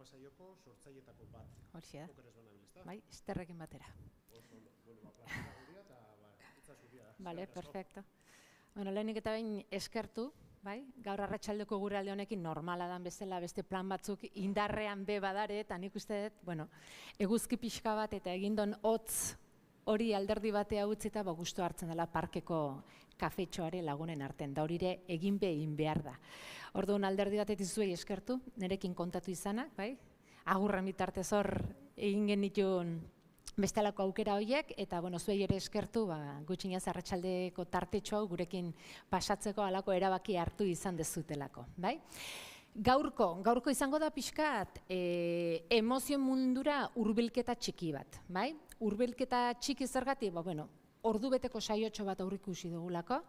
irramasaioko sortzailetako bat. Horixe da. Okeres banabil, ezta? Bai, esterrekin batera. Oso ondo. Bueno, plazera guria eta hitza zuria da. Bale, perfecto. Bueno, lehenik eta behin eskertu, bai? Gaur arratsaldeko gure alde honekin normala dan bezala beste plan batzuk indarrean be badare, eta nik uste dut, bueno, eguzki pixka bat eta egindon hotz hori alderdi batea utzita, gustu hartzen dela parkeko kafetxoare lagunen artean, da horire egin behar da. Orduan alderdi batetik zuei eskertu, nerekin kontatu izanak, bai? Agurren bitartez hor egin genitun bestelako aukera horiek, eta bueno, zuei ere eskertu, gutxinez arratsaldeko tartetxo hau gurekin pasatzeko halako erabaki hartu izan dezutelako, bai? Gaurko izango da pixkat emozio mundura hurbilketa txiki bat, bai? Hurbilketa txiki zergatik, bueno, ordubeteko saiotxo bat aurrikusi dugulako,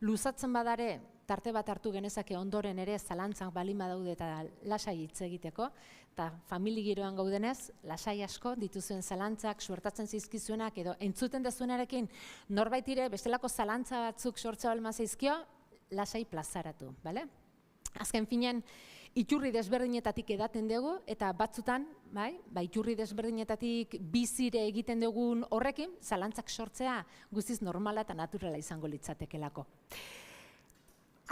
luzatzen badare, tarte bat hartu genezake ondoren ere zalantzak balima daude eta lasai hitz egiteko, eta famili giroan gaudenez, lasai asko dituzuen zalantzak, suertatzen zizkizuenak, edo entzuten dezuenarekin norbaitire bestelako zalantza batzuk sortza balma zaizkio, lasai plazaratu, bale? Azken finean, iturri desberdinetatik edaten dugu, eta batzutan, iturri desberdinetatik bizire egiten dugun horrekin, zalantzak sortzea guztiz normala eta naturala izango litzatekelako.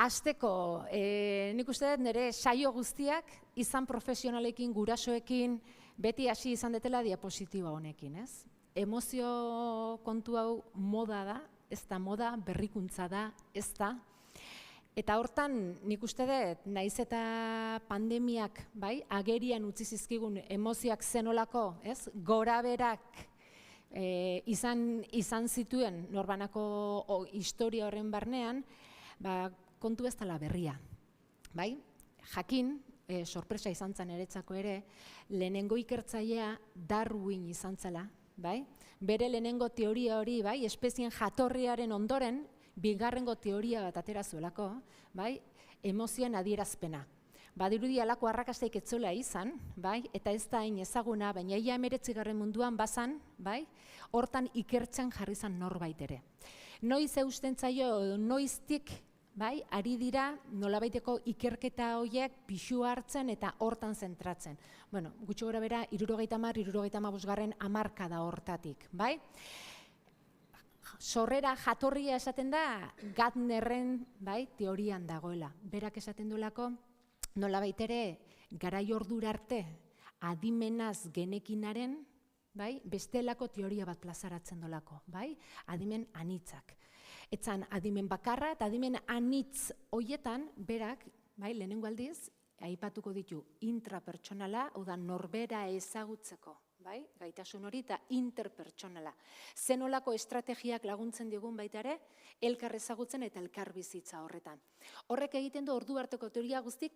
Hasteko, nik uste dut nire saio guztiak, izan profesionalekin, gurasoekin, beti hasi izan detela diapositiba honekin, ez? Emozio kontu hau moda da, ez da moda, berrikuntza da, ez da. Eta hortan, nik uste dut, naiz eta pandemiak, agerian utzi zizkigun emozioak zenolako, ez? Goraberak izan zituen norbanako historia horren barnean, kontu ez dela berria. Jakin, sorpresa izan zen eretzako ere, lehenengo ikertzailea Darwin izan zela, bere lehenengo teoria hori, espezien jatorriaren ondoren, bigarrengo teoria bat atera zuelako, emozioen adierazpena. Badirudi halako arrakastaik etzola izan, eta ez da hain ezaguna, baina ia 19. munduan bazan, hortan ikertzen jarri zan norbait ere. Noiz eusten zaio, noiztik, ari dira nolabaiteko ikerketa horiek pixu hartzen eta hortan zentratzen. Bueno, gutxi gora bera, 70-75 hamarkada hortatik, sorrera jatorria esaten da Gardnerren teorian dagoela. Berak esaten duelako, nolabait ere, garai ordura arte adimenaz genekinaren, bestelako teoria bat plazaratzen dolako, adimen anitzak. Etzan adimen bakarra eta adimen anitz hoietan, berak, lehenengo aldiz, aipatuko ditu intrapertsonala, hau da norbera ezagutzeko. Gaitasun hori eta interpertsonala. Zenolako estrategiak laguntzen digun baita ere, elkar ezagutzen eta elkar bizitza horretan. Horrek egiten du ordu arteko teoria guztik,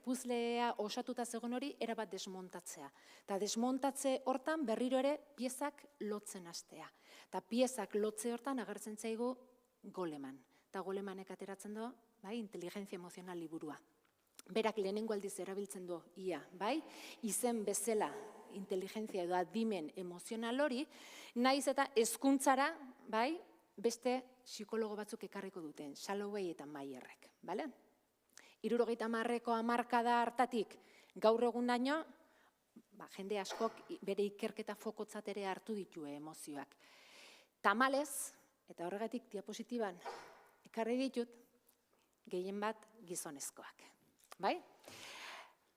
puzlea osatuta zegoen hori erabat desmontatzea. Eta desmontatze hortan berriro ere piezak lotzen hastea. Eta piezak lotze hortan agertzen zaigu Goleman. Eta Golemanek ateratzen du, inteligentzia emozional liburua. Berak lehenengo aldiz erabiltzen du, izen bezala inteligentzia edo adimen emozional hori, naiz eta hezkuntzara, beste psikologo batzuk ekarriko duten, Shalloway eta Mayerrek. 70ko hamarkada hartatik gaur egundaino, jende askok bere ikerketa fokotzat ere hartu ditu emozioak. Tamalez, eta horregatik diapositiban ekarri ditut, gehien bat gizonezkoak.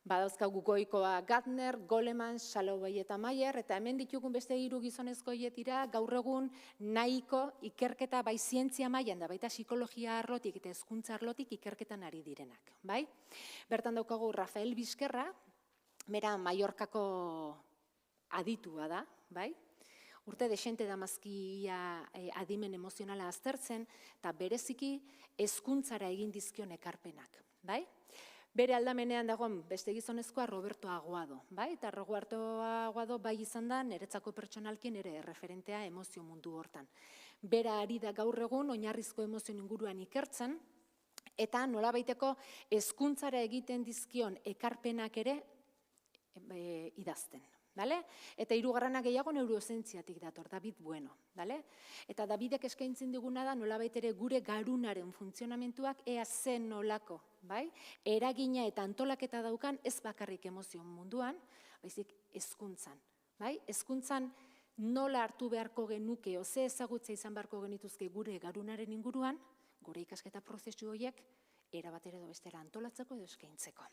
Badauzkagu goikoa Gardner, Goleman, Shalloway eta Mayer, eta hemen ditugun beste 3 gizonezko hietira, gaur egun nahiko ikerketa bai zientzia mailan da baita psikologia arlotik eta hezkuntza arlotik ikerketan ari direnak. Bertan daukagu Rafael Bizkerra, bera Mallorcako aditua da, urte desente damazkia adimen emozionala aztertzen, eta bereziki hezkuntzara egin dizkion ekarpenak. Bere aldamenean dagoen beste gizonezkoa Roberto Aguado. Eta Roberto Aguado bai izan da niretzako pertsonalkien ere referentea emozio mundu hortan. Bera ari da gaur egun oinarrizko emozioen inguruan ikertzen, eta nolabaiteko hezkuntzara egiten dizkion ekarpenak ere idazten. Dale? Eta hirugarrena gehiago neurozentziatik dator, David Bueno. Dale? Eta Davidek eskaintzen diguna da nolabait ere gure garunaren funtzionamentuak ea zen nolako, bai? Eragina eta antolaketa daukan ez bakarrik emozio munduan, baizik hezkuntzan. Bai? Hezkuntzan nola hartu beharko genuke, ze ezagutza izan beharko genituzke gure garunaren inguruan, gure ikasketa prozesu horiek erabat ere edo bestera antolatzeko edo eskaintzeko.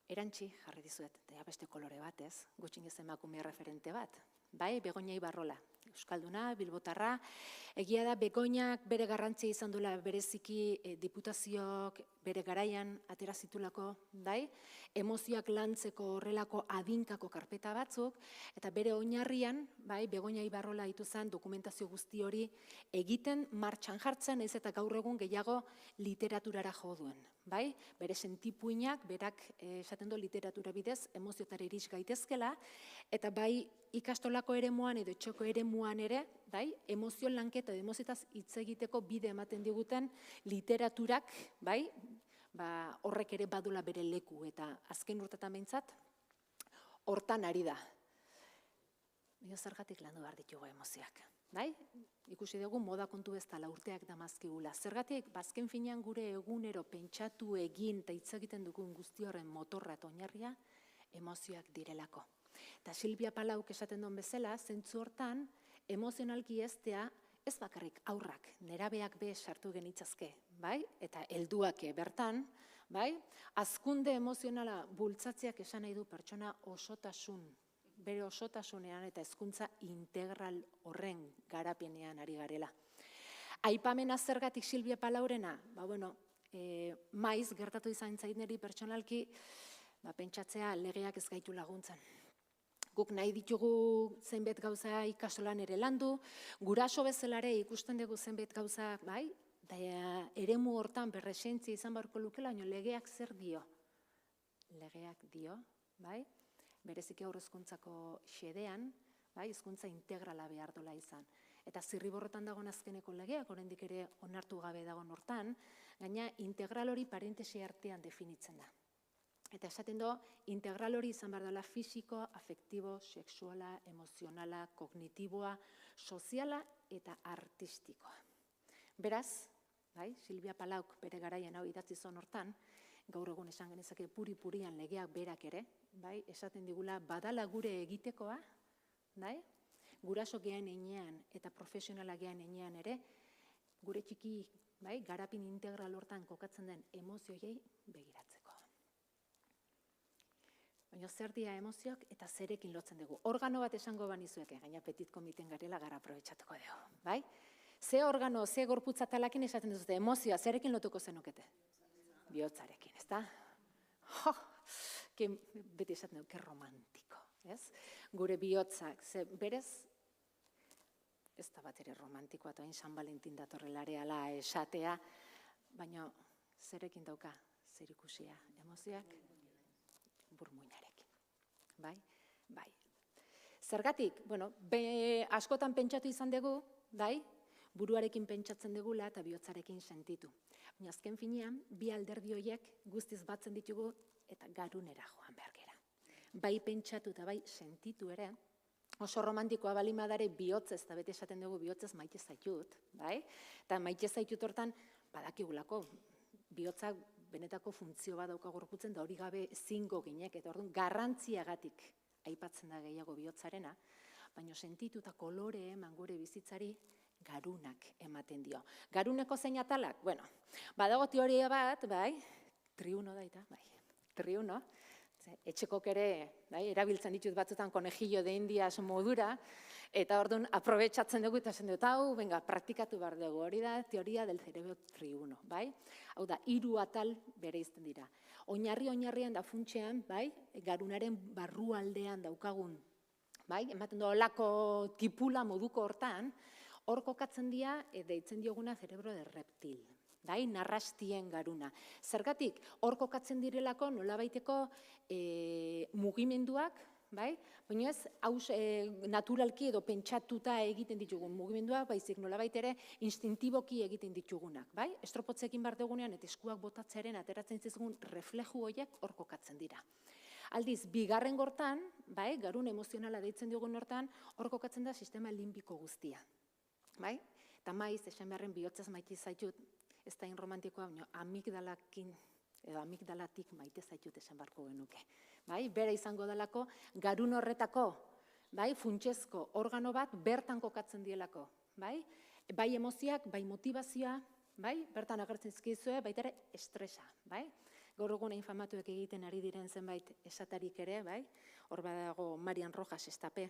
Erantzi jarri dizuet, eta beste kolore bat, ez? Gutxinez emakume referente bat. Bai, Begoña Ibarrola, euskalduna, bilbotarra. Egia da, Begoñak bere garrantzia izan duela bereziki diputazioak bere garaian atera zitulako, bai? Emozioak lantzeko horrelako adinkako karpeta batzuk, eta bere oinarrian, bai, Begoña Ibarrola ditu zen dokumentazio guzti hori egiten, martxan jartzen, ez eta gaur egun gehiago literaturara jo duen. Bai? Bere sentipuinak, berak esaten du literatura bidez, emoziotara iriz gaitezkela, eta bai ikastolako eremuan edo etxoko eremuan ere, bai, emozio lanketa edo emoziotaz hitz egiteko bide ematen diguten literaturak, bai, horrek ere badula bere leku, eta azken urtetan behintzat, hortan ari da. Zergatik landu behar ditugu emozioak. Bai? Ikusi dugu moda kontu ez dela urteak damazkigula. Zergatik, bazken finean gure egunero pentsatu egin eta hitz egiten dugun guzti horren motorra eta oinarria emozioak direlako. Eta Silvia Palauk esaten duen bezala, zentzu hortan, emozionalki eztea ez bakarrik aurrak, nerabeak be sartu genitzazke, bai? Eta helduak bertan, bai? Hazkunde emozionala bultzatzeak esan nahi du pertsona osotasun, bere osotasunean eta hezkuntza integral horren garapenean ari garela. Aipamena zergatik Silvia Palaurena, maiz gertatu izan zait niri pertsonalki, pentsatzea legeak ez gaitu laguntzen. Guk nahi ditugu zenbait gauza ikastolan ere landu, guraso bezalare ikusten dugu zenbait gauza, bai? Eremu hortan berresentzia izan beharko lukela, baina legeak zer dio? Legeak dio, bai? Bereziki haurrezkuntzako xedean, hezkuntza integrala behar dola izan. Eta zirriborrotan dagoen azkeneko legeak, oraindik ere onartu gabe dagoen hortan, gaina integral hori parentesi artean definitzen da. Eta esaten do, integral hori izan behar dela fisiko, afektibo, sexuala, emozionala, kognitiboa, soziala eta artistikoa. Beraz, Silvia Palauk bere garaian hau idatzi zon hortan, gaur egun esan genezake puri-purian legeak berak ere, esaten digula badala gure egitekoa, guraso gehan enean eta profesionala gehan enean ere, gure txiki garapin integral hortan kokatzen den emozioei begiratzeko. Baina zer dira emozioak eta zerekin lotzen dugu. Organo bat esango banizueke, gaina petit komiten garela gara aprobetxatuko dugu. Ze organo, ze gorputza talakin esaten duzute, emozioa zerekin lotuko zenukete? Bihotzarekin, ez da? Beti esaten dugu, que romantiko, ez? Gure bihotzak, berez, ez da bat ere romantikoa, eta San Valentin datorrelareala esatea, baina zerekin dauka, zer ikusia, emozioak? Burmuinarekin, bai? Zergatik, askotan pentsatu izan dugu, buruarekin pentsatzen dugula eta bihotzarekin sentitu. Baina azken finean, bi alderdi horiek guztiz batzen ditugu eta garunera joan behar gera. Bai pentsatu eta bai sentitu ere, oso romantikoa balimadare bihotzez, eta bete esaten dugu bihotzez maite zaitut, eta maite zaitut hortan badakigulako, bihotzak benetako funtzio bat dauka gorputzen, da hori gabe zingo ginek, eta orduan garrantziagatik aipatzen da gehiago bihotzarena, baina sentitu eta kolore eman gure bizitzari garunak ematen dio. Garuneko zein atalak? Badago teoria bat, triuno daita, triuno, etxekok ere erabiltzen ditut batzutan konejillo de indias modura, eta orduan aprobetxatzen dugu eta esan dut, praktikatu behar dugu, hori da teoria del cerebro triuno. Hau da, 3 atal bere izten dira. Oinarrian da funtsean, garunaren barrualdean daukagun, ematen du olako tipula moduko hortan, hor kokatzen dira, deitzen dioguna cerebro de reptil, narrastien garuna. Zergatik, hor kokatzen direlako nolabaiteko mugimenduak, baina ez naturalki edo pentsatuta egiten ditugun mugimenduak, baizik nolabait ere instintiboki egiten ditugunak. Estropotzekin behar dugunean eta eskuak botatzearen ateratzen zizgun refleju horiek hor kokatzen dira. Aldiz, bigarren gortan, bai, garun emozionala deitzen diogun hortan, hor kokatzen da sistema limbiko guztia. Bai? Eta maiz, esan beharren bihotzaz maite zaitut, ez da romantikoa, amigdalakin, edo amigdalatik maite zaitut esan beharko genuke. Bai? Bera izango dalako, garun horretako, bai, funtsezko organo bat bertan kokatzen dielako. Bai? Bai emozioak, bai motivazioa, bai? Bertan agertzen zizkizue, baita ere estresa. Bai? Gaur egun infamatuek egiten ari diren zenbait esatarik ere, bai? Hor badago Marian Rojas estape,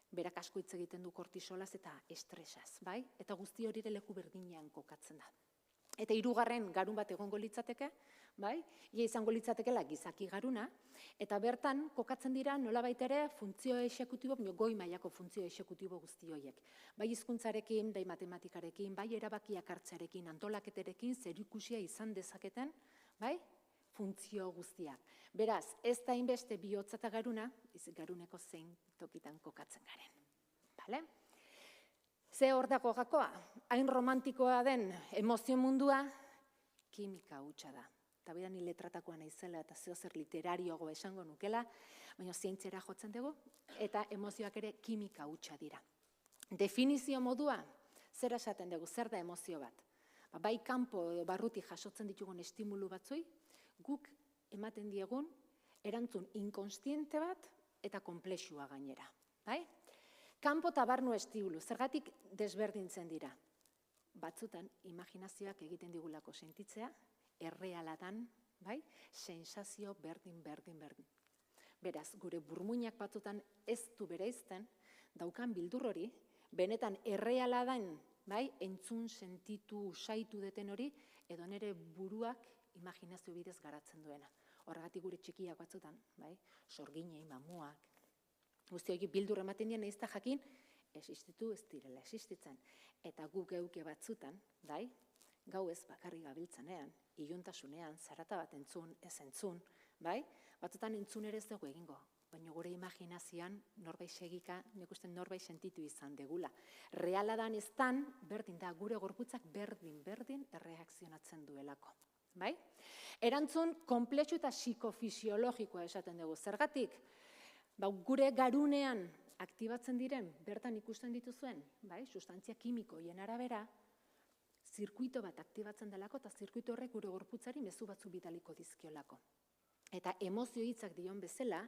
berak asko hitz egiten du kortisolaz eta estresaz, bai? Eta guzti hori ere leku berdinean kokatzen da. Eta hirugarren garun bat egongo litzateke, bai? Ia izango litzatekela gizaki garuna, eta bertan kokatzen dira nolabait ere funtzio exekutibo, goi mailako funtzio exekutibo guzti horiek. Bai hizkuntzarekin, bai matematikarekin, bai erabakiak hartzearekin, antolaketerekin, zerikusia izan dezaketen, bai? Funtzio guztiak. Beraz, ez da inbeste bihotza eta garuna, garuneko zein tokitan kokatzen garen. Bale? Ze hor dago gakoa? Hain romantikoa den emozio mundua, kimika hutsa da. Eta bera ni letratakoa naizela eta zeozer literarioago esango nukela, baina zientzera jotzen dugu, eta emozioak ere kimika hutsa dira. Definizio modua, zer esaten dugu, zer da emozio bat? Bai kanpo edo barruti jasotzen ditugun estimulu batzui, guk ematen diegun erantzun inkonstiente bat eta konplexua gainera. Bai? Kanpo eta barnu estimulu, zergatik desberdintzen dira. Batzutan, imaginazioak egiten digulako sentitzea, errealatan, bai? Sensazio berdin. Beraz, gure burmuinak batzutan ez du bereizten, daukan bildur hori, benetan errealadan, bai? Entzun, sentitu, usaitu deten hori, edo nere buruak imaginazio bidez garatzen duena. Horregatik gure txikiak batzutan, bai? Sorginei, mamuak, guzti hori bildur ematen dien ezta jakin, existitu ez direla existitzen. Eta guk geuke batzutan, bai? Gau ez bakarri gabiltzanean, iluntasunean, zarata bat entzun, ez entzun, bai? Batzutan entzun ere ez dugu egingo, baina gure imaginazioan norbait segika, nik uste norbait sentitu izan degula. Realadan eztan, berdin da, gure gorputzak berdin erreakzionatzen duelako. Bai? Erantzun konplexu eta psikofisiologikoa esaten dugu. Zergatik? Gure garunean aktibatzen diren, bertan ikusten dituzuen, bai? Sustantzia kimikoien arabera, zirkuito bat aktibatzen delako eta zirkuito horrek gure gorputzari mezu batzu bidaliko dizkiolako. Eta emozio hitzak dion bezala,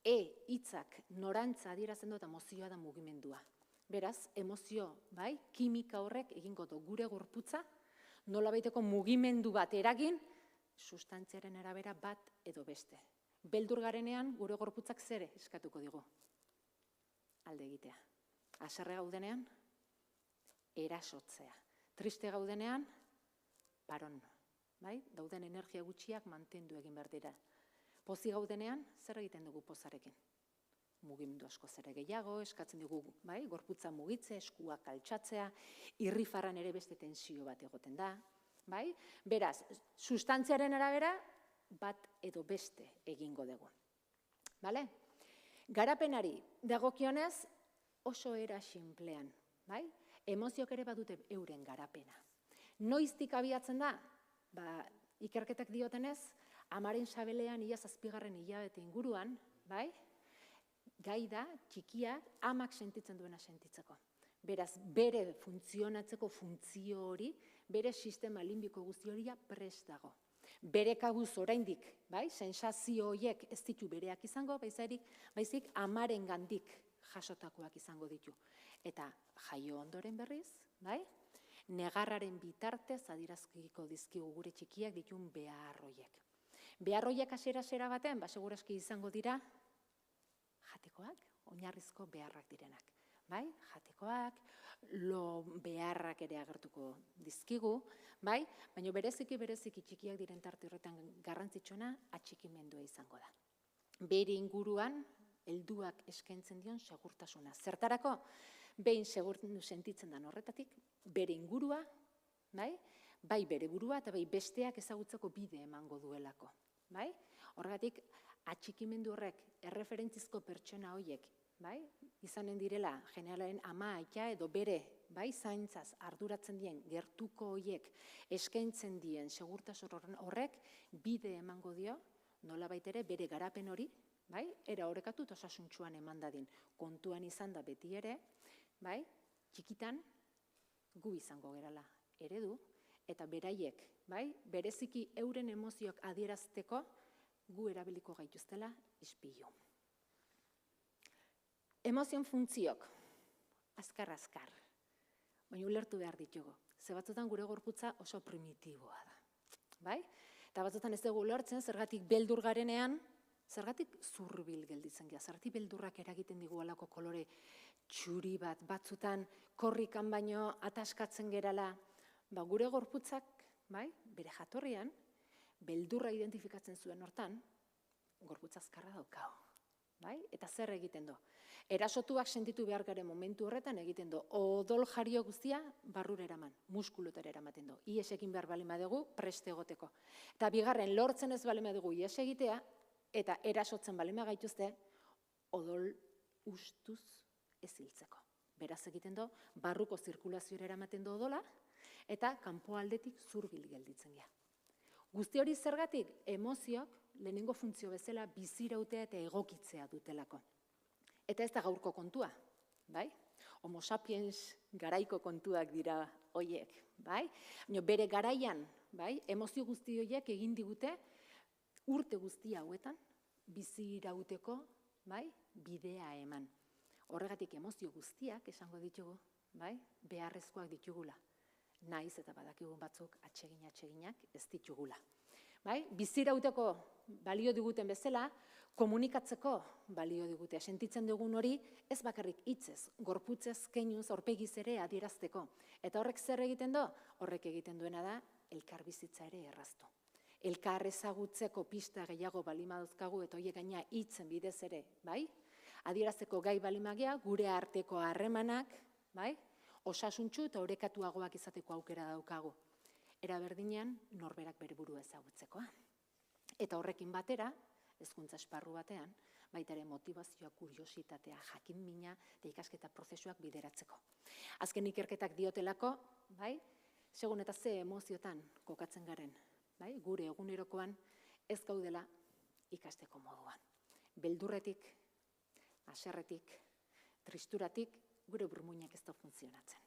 hitzak norantza adierazten du eta emozioa da mugimendua. Beraz, emozio, bai? Kimika horrek egingo du gure gorputza, nolabaiteko mugimendu bat eragin, sustantziaren arabera bat edo beste. Beldur garenean, gure gorputzak zere eskatuko digu. Alde egitea. Haserre gaudenean, erasotzea. Triste gaudenean, paron. Bai? Dauden energia gutxiak mantendu egin behar dira. Pozi gaudenean, zer egiten dugu pozarekin? Mugimendu asko zere gehiago, eskatzen dugu, bai, gorputza mugitzea, eskuak altxatzea, irrifarran ere beste tensio bat egoten da, bai? Beraz, sustantziaren arabera bat edo beste egingo dugu. Bale? Garapenari dagokionez oso era sinplean, bai? Emoziok ere badute euren garapena. Noiztik abiatzen da? Ikerketak diotenez, amaren sabelean ia 7. hilabete inguruan, bai? Gai da, txikiak, amak sentitzen duena sentitzeko. Beraz, bere funtzionatzeko funtzio hori, bere sistema limbiko guzti horia prest dago. Bere kabuz oraindik, bai, sensazio horiek ez ditu bereak izango, baizik amaren gandik jasotakoak izango ditu. Eta jaio ondoren berriz, bai, negarraren bitartez adierazkiko dizkigu gure txikiak ditun behar horiek. Behar horiek hasiera baten, segurazki izango dira, jatekoak, oinarrizko beharrak direnak. Bai? Jatekoak, lo beharrak ere agertuko dizkigu, bai? Baina bereziki txikiak diren tarte horretan garrantzitsuena atxikimendua izango da. Bere inguruan, helduak eskaintzen dion segurtasuna. Zertarako, behin segurtu sentitzen den horretatik, bere ingurua, bai bere burua eta bai besteak ezagutzeko bide emango duelako. Bai? Horregatik, atxikimendu horrek erreferentzizko pertsona horiek, bai? Izanen direla generalaren ama, aita edo bere, bai, zaintzaz arduratzen dien gertuko horiek eskaintzen dien segurtasun horrek bide emango dio nolabait ere bere garapen hori, bai, era orekatu eta osasuntsuan eman dadin. Kontuan izan da beti ere, bai, txikitan gu izango gerala eredu, eta beraiek, bai, bereziki euren emozioak adierazteko gu erabiliko gaituztela ispilu. Emozioen funtziok, azkar, baina ulertu behar ditugu. Ze batzutan gure gorputza oso primitiboa da. Bai? Eta batzutan ez dugu ulertzen, zergatik beldur garenean, zergatik zurbil gelditzen gara, zergatik beldurrak eragiten digu alako kolore txuri bat, batzutan korrikan baino ataskatzen gerala, gure gorputzak, bai, bere jatorrian, beldurra identifikatzen zuen hortan, gorputza azkarra daukau. Bai? Eta zer egiten du? Erasotuak sentitu behar garen momentu horretan egiten du. Odol jario guztia barrura eraman, muskulotara eramaten du. Ies egin behar balima dugu, preste egoteko. Eta bigarren, lortzen ez balima dugu ies egitea, eta erasotzen balima gaituzte, odol ustuz ez hiltzeko. Beraz egiten du, barruko zirkulazioa eramaten du odola, eta kanpoaldetik zurbil gelditzen gara. Guzti hori zergatik, emozioak lehenengo funtzio bezala bizirautea eta egokitzea dutelako. Eta ez da gaurko kontua, bai? Homo sapiens garaiko kontuak dira hoiek, bai? Bere garaian, bai, emozio guzti horiek egin digute urte guzti hauetan bizirauteko, bai, bidea eman. Horregatik emozio guztiak esango ditugu, bai, beharrezkoak ditugula. Naiz eta badakigun batzuk atseginak ez ditugula. Bai? Bizirauteko balio diguten bezala, komunikatzeko balio digute. Sentitzen dugun hori ez bakarrik hitzez, gorputzez, keinuz, aurpegiz ere adierazteko. Eta horrek zer egiten du? Horrek egiten duena da elkar bizitza ere erraztu. Elkar ezagutzeko pista gehiago balima dauzkagu eta horiek gaina hitzen bidez ere, bai? Adierazteko gai balimagia, gure arteko harremanak, bai? Osasuntsu eta orekatuagoak izateko aukera daukagu. Era berdinean, norberak bere burua ezagutzekoa. Eta horrekin batera, hezkuntza esparru batean, baita ere motivazioa, kuriositatea, jakinmina eta ikasketa prozesuak bideratzeko. Azken ikerketak diotelako, bai, segun eta ze emoziotan kokatzen garen, bai, gure egunerokoan ez gaudela ikasteko moduan. Beldurretik, haserretik, tristuratik, gure burmuinak ez da funtzionatzen.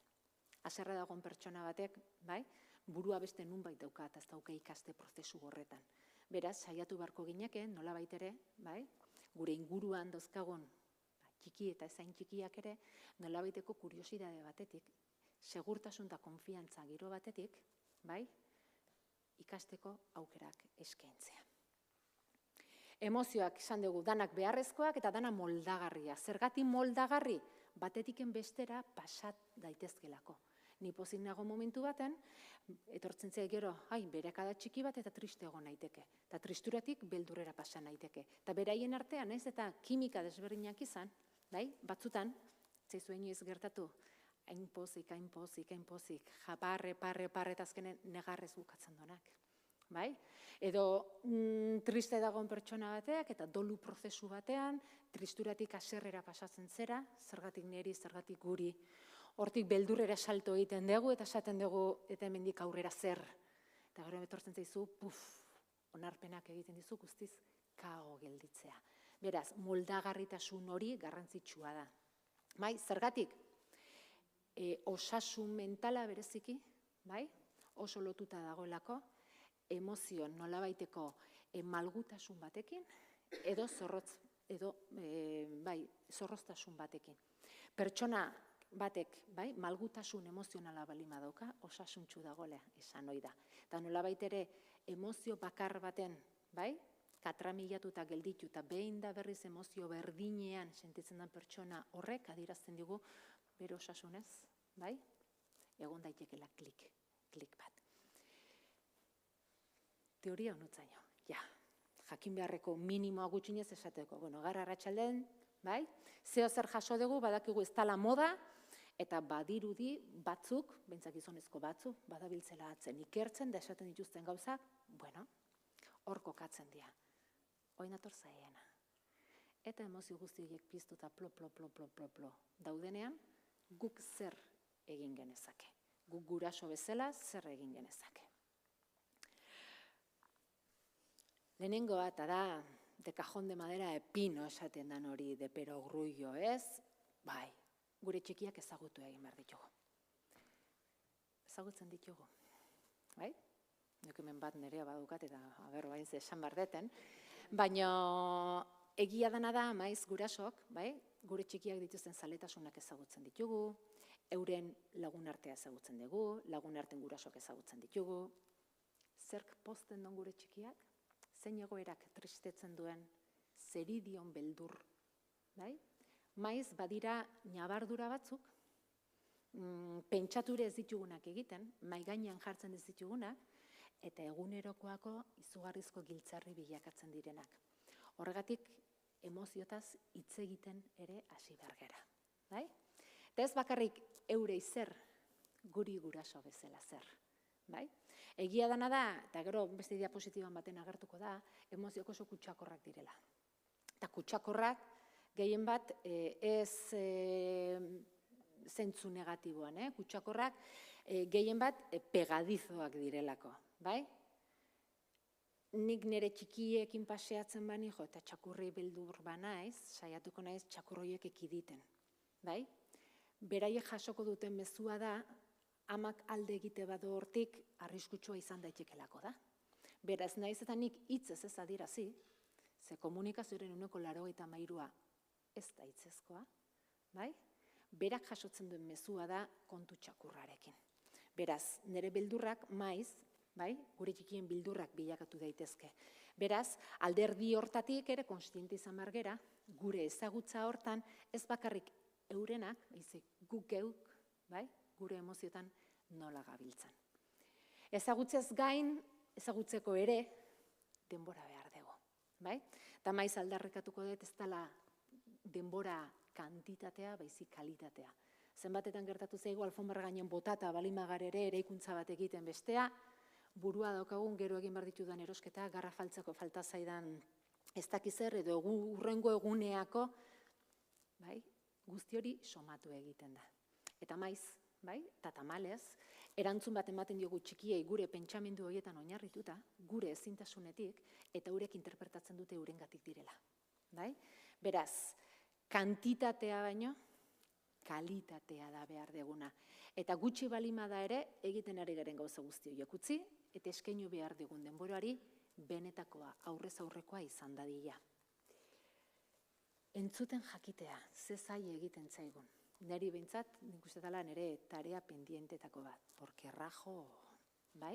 Haserre dagoen pertsona batek, bai, burua beste nunbait dauka eta ez dauka ikaste prozesu horretan. Beraz, saiatu beharko gineke, nolabait ere, bai, gure inguruan dauzkagun txiki eta ezain txikiak ere, nolabaiteko kuriosidade batetik, segurtasun eta konfiantza giro batetik, bai, ikasteko aukerak eskaintzea. Emozioak esan dugu danak beharrezkoak eta dana moldagarria. Zergatik moldagarri? Batetiken bestera pasat daitezkelako. Ni pozik nago momentu baten, etortzen zait gero, berekada txiki bat eta triste egon naiteke. Eta tristuratik beldurrera pasa naiteke. Eta beraien artean ez eta kimika desberdinak izan, batzutan, zaizu inoiz gertatu, hain pozik, parre, eta azkenen negarrez bukatzen donak. Edo triste dagoen pertsona bateak eta dolu prozesu batean, tristuratik haserrera pasatzen zera, zergatik niri, zergatik guri. Hortik beldurrera salto egiten dugu eta esaten dugu eta hemendik aurrera zer. Eta gero etortzen zaizu, onarpenak egiten dizu guztiz kao gelditzea. Beraz, moldagarritasun hori garrantzitsua da. Zergatik, osasun mentala bereziki, oso lotuta dagoelako, emozio nolabaiteko malgutasun batekin edo zorroztasun batekin. Pertsona batek malgutasun emozionala balima dauka, osasuntsu dagoela esan ohi da. Eta nolabait ere emozio bakar baten, katramilatuta gelditu eta behin da berriz emozio berdinean sentitzen den pertsona horrek adierazten digu bere osasunez, egon daitekela klik bat. Teoria honutzaino, jakin beharreko minimoa gutxinez esateko. Gara arratsaldean, zeo zer jaso dugu, badakigu ez dela moda, eta badirudi batzuk, behintzak gizonezko batzuk, badabiltzela atzen ikertzen, da esaten dituzten gauzak, hor kokatzen dira. Hoi nator zaiena. Eta emozio guzti horiek piztu eta plo daudenean, guk zer egin genezake. Guk guraso bezala zer egin genezake. Lehenengoa, eta da, de cajón de madera epino esaten dan hori, de perogrullo, ez? Bai, gure txikiak ezagutu egin behar ditugu. Ezagutzen ditugu, bai? Nik hemen bat nerea badukat eta bain ze esan behar deten. Baina egia dana da, maiz gurasok, bai? Gure txikiak dituzten zaletasunak ezagutzen ditugu, euren lagun artea ezagutzen dugu, lagun arten gurasok ezagutzen ditugu. Zerk pozten don gure txikiak? Zein egoerak tristetzen duen, zeri dion beldur, bai? Maiz badira ñabardura batzuk, pentsature ez ditugunak egiten, maigainean jartzen ez ditugunak, eta egunerokoako izugarrizko giltzarri bilakatzen direnak. Horregatik, emoziotaz hitz egiten ere hasi behar gera, bai? Eta ez bakarrik eurei zer, guri guraso bezala zer, bai? Egia dana da, eta gero beste diapositiban baten agertuko da, emozioko oso kutsakorrak direla. Eta kutsakorrak gehien bat ez zentzu negatiboan, kutsakorrak gehien bat pegadizoak direlako, bai? Nik nire txikiekin paseatzen bani, eta txakurri beldur banaiz, saiatuko naiz txakurroiek ekiditen, bai? Beraiek jasoko duten mezua da, amak alde egite badu hortik arriskutsua izan daitekelako da. Beraz, naiz eta nik hitzez ez adirazi, ze komunikazioaren 93% ez da hitzezkoa, bai? Berak jasotzen duen mezua da kontu txakurrarekin. Beraz, nire beldurrak maiz, bai? Gure txikien beldurrak bilakatu daitezke. Beraz, alderdi hortatik ere kontziente izan behar gera, gure ezagutza hortan ez bakarrik eurenak, guk geuk, bai? Gure emozioetan nola gabiltzan. Ezagutzez gain, ezagutzeko ere, denbora behar dugu, bai? Eta maiz aldarrikatuko dut ez dela denbora kantitatea, baizik kalitatea. Zenbatetan gertatu zaigu alfonbra gainen botata balimagar ere eraikuntza bat egiten bestea, burua daukagun gero egin behar ditudan erosketa, garra faltzeko falta zaidan ez dakizer edo urrengo eguneako, bai? Guzti hori somatu egiten da. Eta maiz, bai, eta tamalez, erantzun bat ematen diogu txikiei gure pentsamendu horietan oinarrituta, gure ezintasunetik, eta eurek interpretatzen dute eurengatik direla. Bai? Beraz, kantitatea baino, kalitatea da behar deguna. Eta gutxi balima da ere, egiten ari garen gauza guzti horiek utzi, eta eskainu behar digun denborari, benetakoa, aurrez aurrekoa izan dadila. Entzuten jakitea, ze zaila egiten zaigun. Neri behintzat, nik uste dela nire tarea pendientetako bat, porque rajo, bai?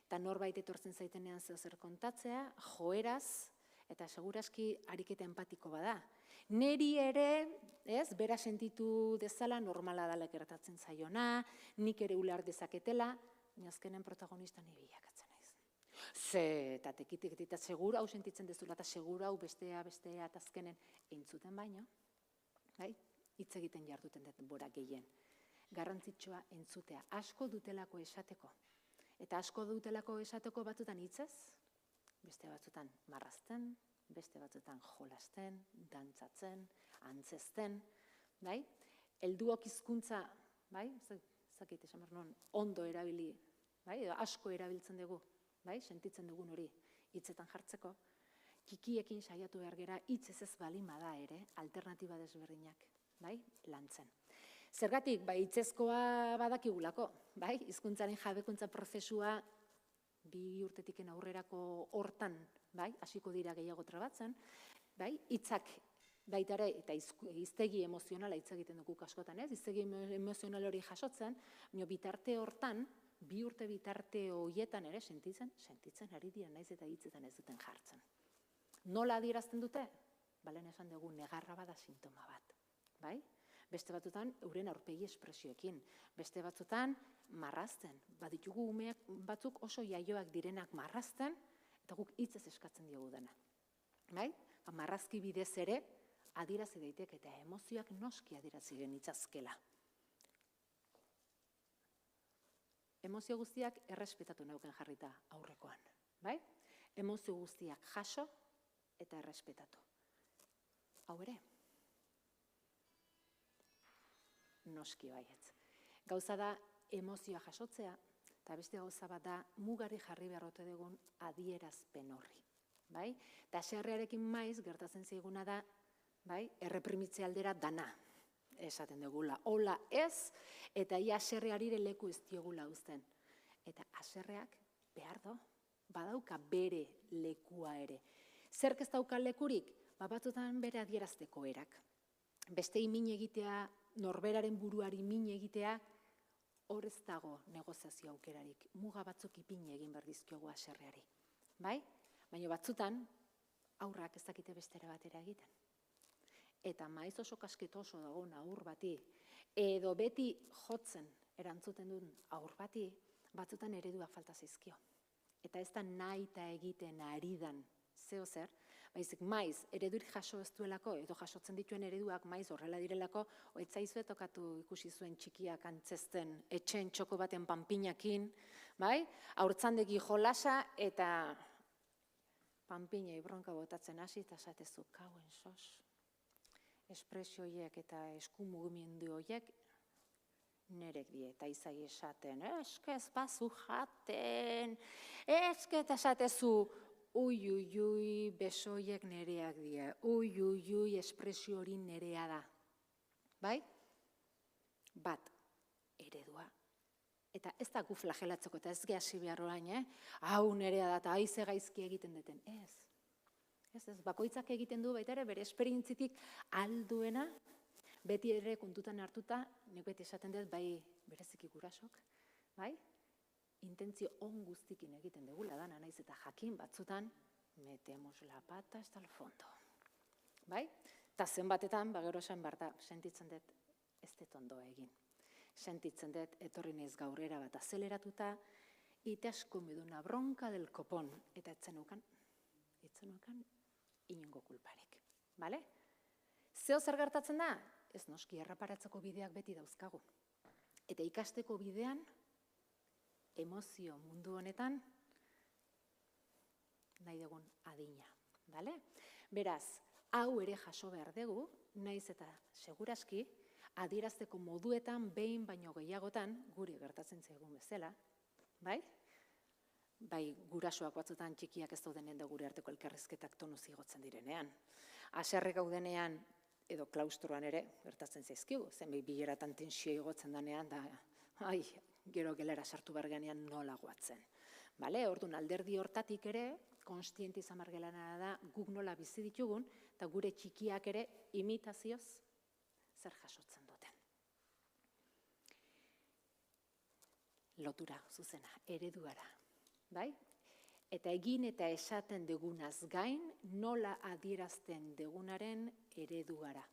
Eta norbait etortzen zaitenean zer kontatzea, joeraz, eta seguraski ariketa empatiko bada. Neri ere, ez, bera sentitu dezala normala dela gertatzen zaiona, nik ere ular dezaketela, azkenen protagonista ni bilakatzen naiz. Ze, eta tekitik eta segura hau sentitzen dezula, eta segura hau bestea, eta azkenen entzuten baino, bai? Hitz egiten jarduten denbora gehien. Garrantzitsua entzutea, asko dutelako esateko. Eta asko dutelako esateko batzutan hitzez, beste batzutan marrazten, beste batzutan jolasten, dantzatzen, antzezten, bai? Helduok hizkuntza, bai? Zakit esan behar non, ondo erabili, bai? Edo asko erabiltzen dugu, bai? Sentitzen dugun hori hitzetan jartzeko. Txikiekin saiatu behar gera, hitzez ez balima da ere, alternatiba desberdinak. Bai, lantzen. Zergatik, bai, hitzezkoa badakigulako, bai, hizkuntzaren jabekuntza prozesua 2 urtetiken aurrerako hortan, bai, hasiko dira gehiago trabatzen, bai, hitzak baita ere, eta hiztegi emozionala hitz egiten dugu askotan, ez, hiztegi emozional hori jasotzen, baina bitarte hortan, 2 urte bitarte horietan ere sentitzen ari dira naiz eta hitzetan ez duten jartzen. Nola adierazten dute? Balen esan dugu negarra bada sintoma bat. Bai? Beste batzutan euren aurpegi espresioekin, beste batzutan marrazten. Baditugu umeak batzuk oso jaioak direnak marrazten, eta guk hitzez eskatzen diogu dena. Bai? Marrazki bidez ere adierazi daiteke eta emozioak noski adierazi genitzazkela. Emozio guztiak errespetatu neuken jarrita aurrekoan. Bai? Emozio guztiak jaso eta errespetatu. Hau ere? Noski baietz. Gauza da emozioa jasotzea, eta beste gauza bat da mugari jarri beharrote dugun adierazpen horri. bai? Eta haserrearekin maiz gertatzen zaiguna da, bai? Erreprimitze aldera dana esaten dugula. Hola ez, eta ia haserreari ere leku ez diogula uzten. Eta haserreak behar do, badauka bere lekua ere. Zerk ez dauka lekurik? Batzutan bere adierazteko erak. Beste min egitea, norberaren buruari min egitea, hor ez dago negoziazio aukerarik. Muga batzuk ipini egin behar dizkiogu haserreari. Bai? Baina batzutan, aurrak ez dakite bestera batera egiten. Eta maiz oso kasketoso dagoen aur bati, edo beti jotzen erantzuten duen aur bati, batzutan ereduak falta zaizkio. Eta ez da nahi eta egiten aridan zeo zer, baizik maiz eredurik jaso ez duelako, edo jasotzen dituen ereduak maiz horrela direlako, oitzaizu tokatu ikusi zuen txikiak antzezten etxen txoko baten panpinakin, bai? Haurtzandegi jolasa eta panpinei bronka botatzen hasi eta esatezu kauen sos. Espresio horiek eta esku mugimendu horiek nerek die eta izai esaten, eske ez bazu jaten, eske eta esatezu, ui, besoiek nereak die, ui, espresio hori nerea da. Bai? Bat, eredua. Eta ez da gu flagelatzeko, eta ez gehasi behar orain, hau nerea da, eta haize gaizki egiten duten. Ez, bakoitzak egiten du baita ere, bere esperientzitik alduena, beti ere kontutan hartuta, nik beti esaten dut, bai bereziki gurasok, bai? Intentzio on guztikin egiten dugula dana, naiz eta jakin batzutan, metemos la pata hasta el fondo. Bai? Ta zenbatetan, gero esan behar da, sentitzen dut ez dut ondo egin. Sentitzen dut etorri naiz gaurrera bat azeleratuta, itasko me duna bronca del copón, eta etzenukan inongo kulparik. Bale? Zeo zer gertatzen da? Ez noski erraparatzeko bideak beti dauzkagu. Eta ikasteko bidean, emozio mundu honetan, nahi dugun adina. Bale? Beraz, hau ere jaso behar dugu, naiz eta seguraski, adierazteko moduetan, behin baino gehiagotan, guri gertatzen zaigun bezala, bai? Bai, gurasoak batzutan txikiak ez daudenean da gure arteko elkarrizketak tonuz igotzen direnean. Haserre gaudenean, edo klaustroan ere, gertatzen zaizkigu, zenbait bileratan tensio igotzen denean, da, gero gelara sartu barganean nola guatzen. Bale, orduan alderdi hortatik ere, konstienti izan bargelana da, guk nola bizi ditugun, eta gure txikiak ere imitazioz zer jasotzen duten. Lotura, zuzena, ereduara, bai? Eta egin eta esaten degunaz gain, nola adierazten degunaren ereduara.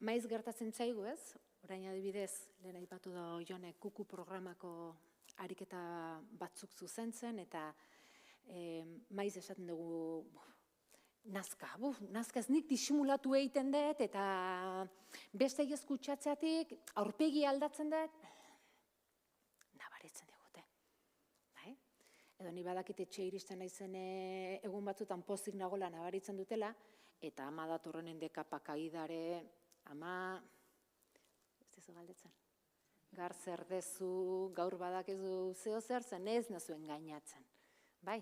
Maiz gertatzen zaigu ez, orain adibidez, lehen aipatu da Jonek kuku programako ariketa batzuk zuzentzen, eta maiz esaten dugu, nazka ez nik disimulatu egiten dut, eta beste eskutxatzeatik aurpegi aldatzen dut, nabaritzen digute. Edo ni badakit etxe iristen naizen egun batzutan pozik nagola nabaritzen dutela, eta ama datorrenen dekapakaidare, ama, ez dizu galdetzen, gar zer dezu, gaur badakezu zeo zer zen, ez nazuen gainatzen. Bai,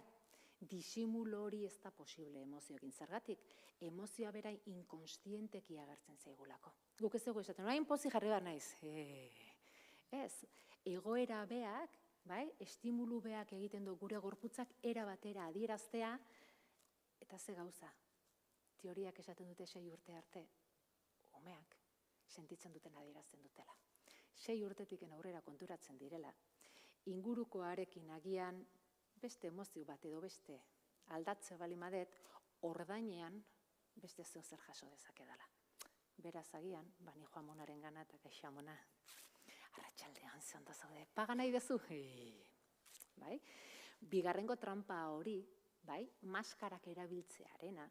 disimulo hori ez da posible emozioekin. Zergatik, emozioa bera inkonstienteki agertzen zaigulako. Guk ez dugu esaten, orain pozik jarri behar naiz. Ez, egoera beak, bai, estimulu beak egiten du gure gorputzak era batera adieraztea, eta ze gauza, teoriak esaten dute 6 urte arte, umeak sentitzen duten adierazten dutela. 6 urtetik aurrera konturatzen direla, ingurukoarekin agian beste emozio bat edo beste aldatze balimadet, ordainean beste zeo zer jaso dezakedala. Beraz agian, bani joamonaren gana eta kaixamona. Arratsaldean ze ondo zaude, paga nahi dezu? Bai? Bigarrengo trampa hori, bai? Maskarak erabiltzearena,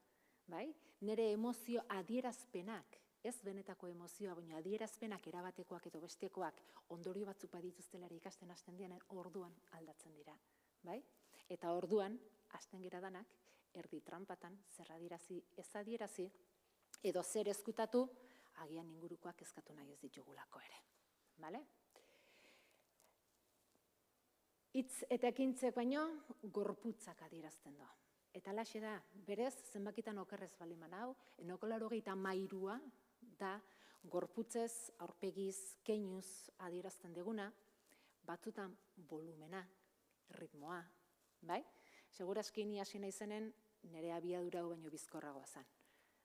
bai? Nire emozio adierazpenak, ez benetako emozioa, baina adierazpenak erabatekoak edo bestekoak ondorio batzuk badituztelari ikasten hasten dienen orduan aldatzen dira, bai? Eta orduan, hasten gera danak, erdi trampatan, zer adierazi, ez adierazi, edo zer ezkutatu, agian ingurukoak kezkatu nahi ez ditugulako ere. Bale? Hitz eta ekintzek baino gorputzak adierazten du. Eta laxe da, berez, zenbakitan okerrez bali manau, 183 da gorputzez, aurpegiz, keinuz adierazten deguna, batzutan volumena, ritmoa, bai? Segurazki ni hasi naizenen nire abiadura hau baino bizkorragoa zen.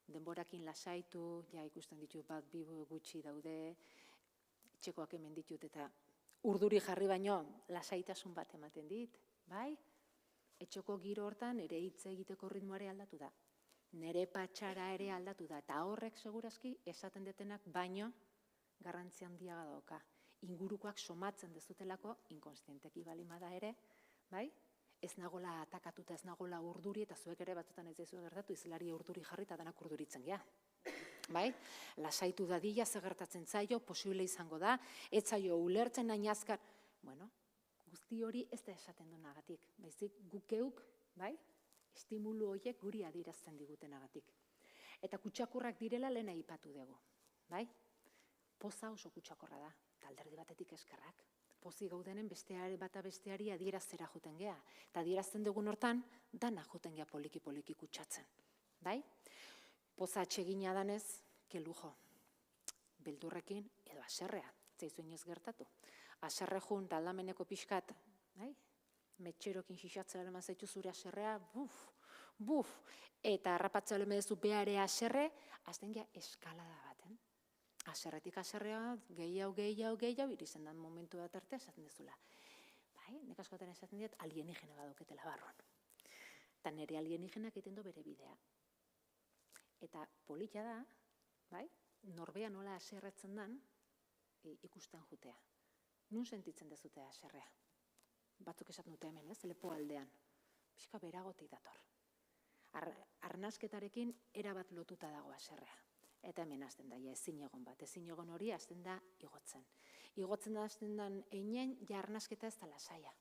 Denborakin lasaitu, ja ikusten ditut bat bi gutxi daude, txekoak hemen ditut eta urduri jarri baino lasaitasun bat ematen dit, bai? Etxoko giro hortan ere hitz egiteko ritmoare aldatu da. Nere patxara ere aldatu da. Eta horrek segurazki esaten detenak baino garrantzi handia dauka. Ingurukoak somatzen dezutelako inkonstienteki balimada ere, bai? Ez nagola atakatuta, ez nagola urduri, eta zuek ere batzutan ez dezu gertatu, izlari urduri jarri eta danak urduritzen gea. Bai? Lasaitu dadila, ze gertatzen zaio, posible izango da, ez zaio ulertzen nahi azkar. Bueno, guzti hori ez da esaten dunagatik, baizik gukeuk, bai? Estimulu horiek guri adierazten digutenagatik. Eta kutsakurrak direla lehen aipatu dugu, bai? Poza oso kutsakorra da, alderdi batetik eskerrak. Pozi gaudenen bata besteari adieraztera joten gea. Eta adierazten dugun hortan, dana joten gea poliki-poliki kutsatzen, bai? Poza atsegina danez, ke lujo. Beldurrekin edo haserrea, zaizu inoiz gertatu. Haserre jun, aldameneko pixkat, bai? Metxerokin xixatzea eleman zaitu zure haserrea, buf. Eta harrapatzea elemen duzu behare haserre, azten gea eskalada baten. Haserretik haserrea, gehiago, irizen dan momentu bat arte esaten dezula. Bai, nek askotan esaten diat, alienigena baduketela barruan. Eta nire alienigenak egiten du bere bidea. Eta polita da, bai, norbea nola haserretzen dan, ikusten jutea. Nun sentitzen dezute haserrea? Batzuk esaten dute hemen, ez, lepo aldean. Pixka beragotik dator. Arnasketarekin erabat lotuta dago haserrea. Eta hemen hasten da, ezin egon bat. Ezin egon hori hasten da igotzen. Igotzen da hasten da einen, ja arnasketa ez da lasaia.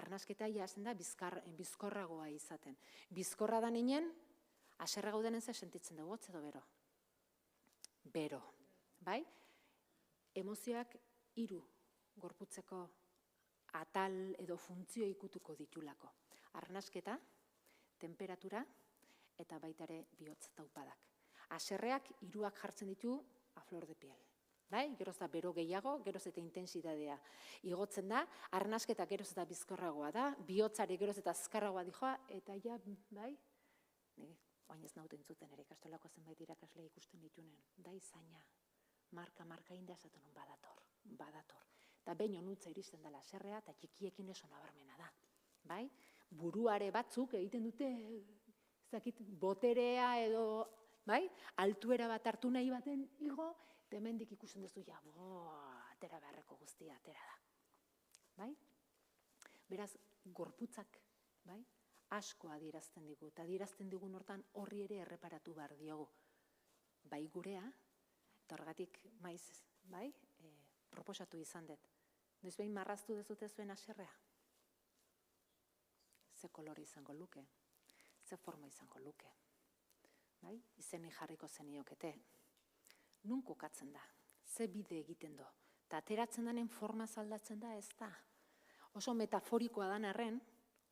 Arnasketa ja hasten da bizkorragoa izaten. Bizkorra da einen, haserra gaudenen ze sentitzen dugu, hotz edo bero? Bero, bai? Emozioak 3 gorputzeko atal edo funtzio ikutuko ditulako. Arnasketa, temperatura eta baita ere bihotz taupadak. Haserreak 3 jartzen ditu a flor de piel. Bai? Geroz da bero gehiago, geroz eta intensitatea igotzen da, arnasketa geroz eta bizkorragoa da, bihotzare geroz eta azkarragoa dijoa, eta ja, bai? Baina ez nauten zuten ere, ikastolako zenbait irakasle ikusten ditunen. Da izaina, marka inda esaten hon badator. Eta behin honutza iristen dela haserrea, eta txikiekin oso nabarmena da. Bai? Buruare batzuk egiten dute, zakit, boterea edo, bai? Altuera bat hartu nahi baten igo, eta hemendik ikusten duzu, ja, atera beharreko guztia, atera da. Bai? Beraz, gorputzak, bai? Asko adierazten digu, eta adierazten digun hortan horri ere erreparatu behar diogu. Bai gurea, eta horregatik maiz, bai? Proposatu izan dut. Noiz behin marraztu dezute zuen haserrea? Ze kolore izango luke? Ze forma izango luke? Bai? Izeni jarriko zeniokete. Nun kokatzen da? Ze bide egiten do? Eta ateratzen denen forma aldatzen da ez da. Oso metaforikoa dan arren,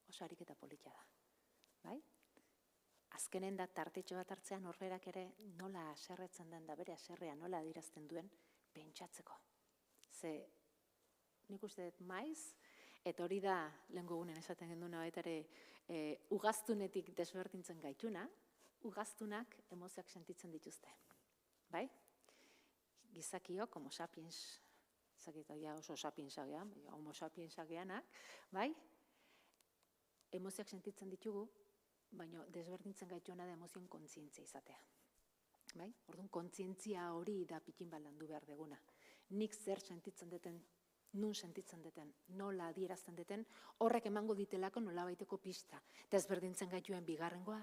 oso ariketa polita da. Bai? Azkenen da tartetxo bat hartzean horberak ere nola haserretzen den da bere haserrea nola adierazten duen pentsatzeko. Ze nik uste dut maiz, eta hori da lehengo gunen esaten genduna baita ere ugaztunetik desberdintzen gaituna, ugaztunak emozioak sentitzen dituzte. Bai? Gizakiok, homo sapiens, zakitoia oso sapiensak gean, homo sapiensak geanak, bai? Emozioak sentitzen ditugu, baina desberdintzen gaituena da emozioen kontzientzia izatea. Bai? Orduan, kontzientzia hori da pikin bat landu behar deguna. Nik zer sentitzen duten, nun sentitzen duten, nola adierazten duten, horrek emango ditelako nola baiteko pista. Desberdintzen gaituen bigarrengoa,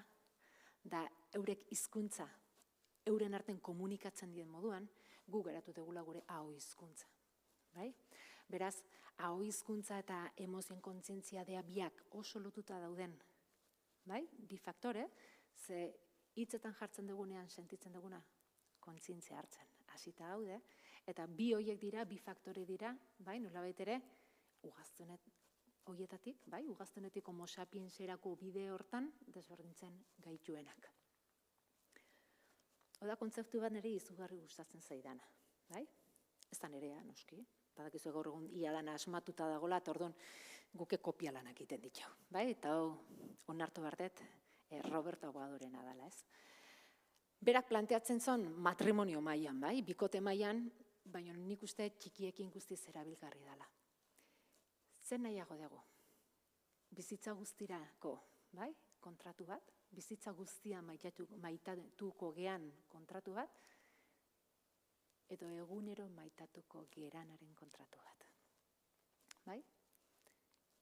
da eurek hizkuntza, euren arten komunikatzen dien moduan, gu geratu degula gure aho hizkuntza. Bai? Beraz, aho hizkuntza eta emozioen kontzientzia dea biak oso lotuta dauden, bai? Bi faktore, ze hitzetan jartzen dugunean sentitzen duguna, kontzientzia hartzen, hasita gaude, eta bi horiek dira, bi faktore dira, bai? Nolabait ere, ugaztunet hoietatik, bai, ugaztenetik homo sapienserako bide hortan desberdintzen gaituenak. Oda kontzeptu bat niri izugarri gustatzen zaidana, bai? Ez da nerea, noski. Badakizu gaur egun ia dana asmatuta dagoela, eta orduan guke kopia lanak egiten ditu, bai? Eta onartu bardet, Roberto Aguadorena dela, ez? Berak planteatzen zon matrimonio mailan, bai? Bikote mailan, baina nik uste txikiekin guztiz erabilgarri dela. Zer nahiago dugu? Bizitza guztirako, bai? Kontratu bat? Bizitza guztia maitatuko gean kontratu bat, edo egunero maitatuko geranaren kontratu bat. Bai?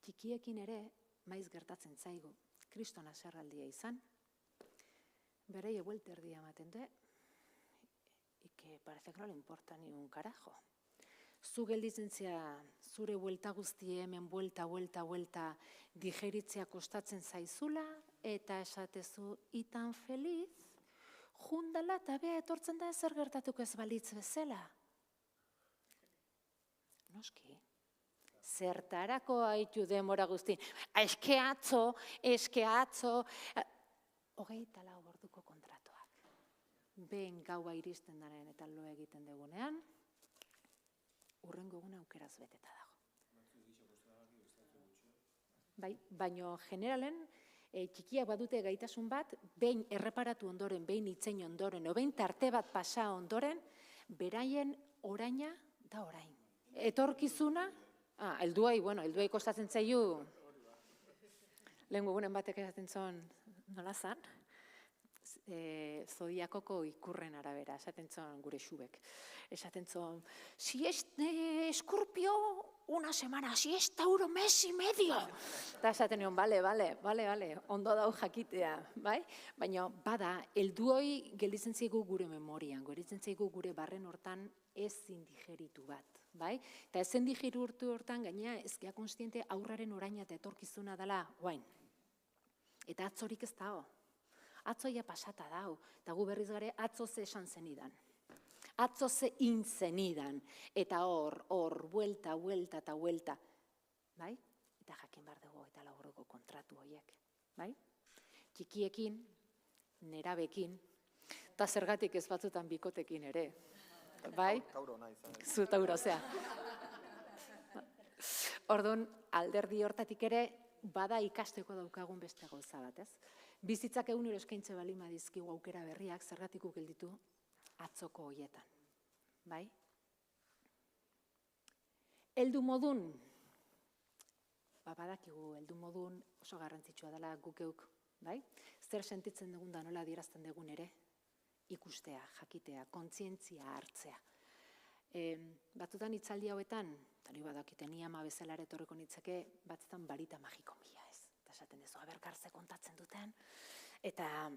Txikiekin ere, maiz gertatzen zaigu, kriston haserraldia izan, berei ebuelte erdia ematen du, que parece que no le importa ni un carajo. Zu gelditzen zea, zure buelta guztie hemen buelta digeritzea kostatzen zaizula, eta esatezu itan feliz, jundala eta bea etortzen da zer gertatuko ez balitz bezala. Noski, zertarako haitu demora guzti. Eske atzo, 24 orduko kontratuak. Behin gaua iristen daren eta lo egiten dugunean, urrengo eguna aukeraz beteta dago. Bai, baino generalen, txikiak badute gaitasun bat, behin erreparatu ondoren, behin itzein ondoren, behin tarte bat pasa ondoren, beraien oraina da orain. Etorkizuna, helduai kostatzen zaio, lehen gugunen batek esaten zon, nola zan? Zodiakoko ikurren arabera, esaten zon gure xubek. Esaten zon, si es Escorpio, una semana, si es Tauro, mes y medio. Eta esaten nion, bale, ondo dau jakitea, bai? Baina, bada, helduoi gelditzen zaigu gure memorian, gelditzen zaigu gure barren hortan ezin digeritu bat, bai? Eta ezin digeritu hortan, gaina ezkea konstiente aurraren oraina eta etorkizuna dela, guain. Eta atzorik ez dago. Atzoia pasata dau, eta gu berriz gare atzo ze esan zenidan. Atzo ze intzenidan, eta hor, buelta, bai? Eta jakin behar dugu eta laurroko kontratu horiek, bai? Txikiekin, nerabekin, eta zergatik ez batzutan bikotekin ere, bai? Tauro nahi, Zu tauro, zea. Orduan, alderdi hortatik ere, bada ikasteko daukagun beste gauza bat, ez? Bizitzak egunero eskaintze bali madizkigu aukera berriak, zergatik gelditu atzoko hoietan, bai? Heldu modun, badakigu heldu modun oso garrantzitsua dela gukeuk, bai? Zer sentitzen dugun da nola adierazten dugun ere, ikustea, jakitea, kontzientzia hartzea. Batzutan hitzaldi hauetan, tani badakite ni ama bezala ere etorriko nitzake, batzutan barita magiko mila, ez? Eta esaten dezu, aberkarze kontatzen duten, eta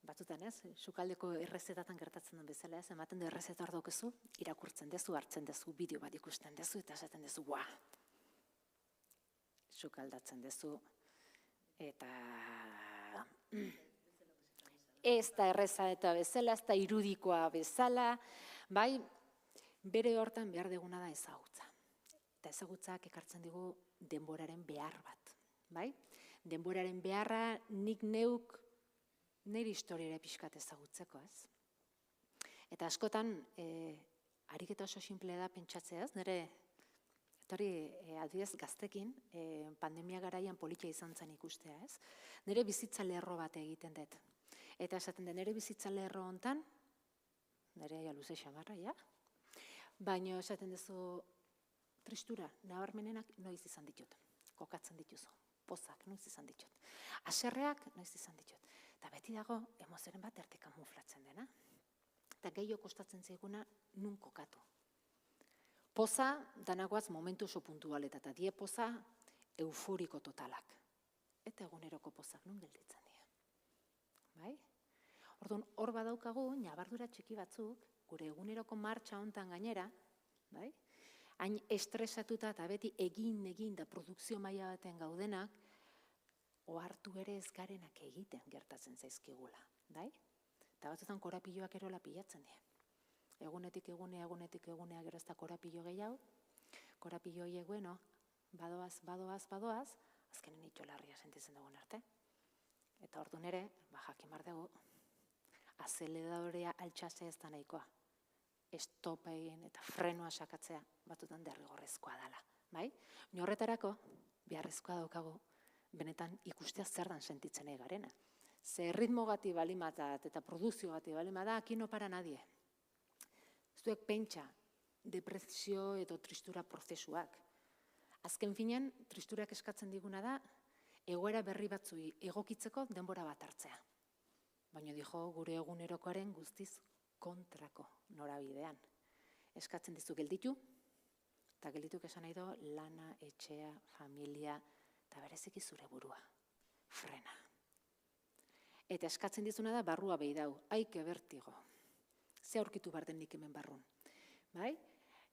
batzutan ez, sukaldeko errezetatan gertatzen den bezala ez, ematen du errezeta hor daukezu, irakurtzen dezu, hartzen dezu, bideo bat ikusten dezu, eta esaten dezu, sukaldatzen dezu, eta ez da erreza eta bezala, ez da irudikoa bezala, bai, bere hortan behar deguna da ezagutza. Eta ezagutzak ekartzen digu denboraren behar bat, bai? Denboraren beharra nik neuk nire historiara pixkat ezagutzeko, ez? Eta askotan, ariketa oso simple da pentsatzea, ez? Nire, etorri adibidez gaztekin, pandemia garaian politia izan zen ikustea, ez? Nire bizitza lerro bat egiten dut. Eta esaten den, nire bizitza lerro hontan, nire luze xamarra, ja? Baina esaten duzu, tristura, nabarmenenak noiz izan ditut, kokatzen dituzu, pozak noiz izan ditut, haserreak noiz izan ditut. Eta beti dago, emozioren bat erte kamuflatzen dena. Eta gehiago kostatzen zaiguna nun kokatu. Poza, danagoaz momentu oso puntualeta, eta die poza euforiko totalak. Eta eguneroko pozak nun gelditzen dira. Bai? Orduan, hor badaukagu, nabardura txiki batzuk, gure eguneroko martxa hontan gainera, bai? Hain estresatuta eta beti egin da produkzio maila baten gaudenak, ohartu ere ez garenak egiten gertatzen zaizkigula, bai? Eta batzutan korapilloak erola pilatzen dira. Egunetik egunea gero ez da korapillo gehiago, korapillo horiek, bueno, badoaz, azkenen itxolarria sentitzen dugun arte. Eta orduan ere, jakin behar dugu, azeleradorea altxasea ez da nahikoa. Estopa egin eta frenoa sakatzea batutan derrigorrezkoa dela. Bai? Horretarako, beharrezkoa daukagu, benetan ikustea zer dan sentitzen garena. Ze ritmo gati balimatat eta produzio gati balimada, aquí no para nadie. Zuek pentsa, depresio edo tristura prozesuak. Azken finean, tristurak eskatzen diguna da, egoera berri batzui egokitzeko denbora bat hartzea. Baina gure egunerokoaren guztiz kontrako norabidean. Eskatzen dizu gelditu, eta geldituk esan nahi do, lana, etxea, familia, eta bereziki zure burua. Frena. Eta eskatzen dizuna da, barrua behi dau, aike bertigo. Ze aurkitu behar den nik hemen barrun. Bai?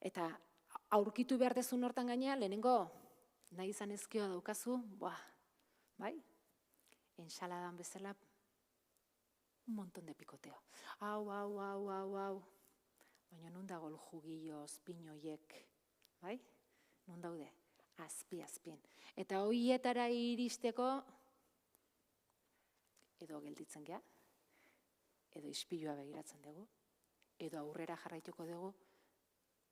Eta aurkitu behar dezun hortan gainea, lehenengo nahi izan ezkioa daukazu, bai? Ensaladan bezala, un montón de pikoteo. Hau. Baina nun dago jugilloz, pinoiek, bai? Nun daude? Azpien. Eta hoietara iristeko, edo gelditzen gea, edo ispilua begiratzen dugu, edo aurrera jarraituko dugu,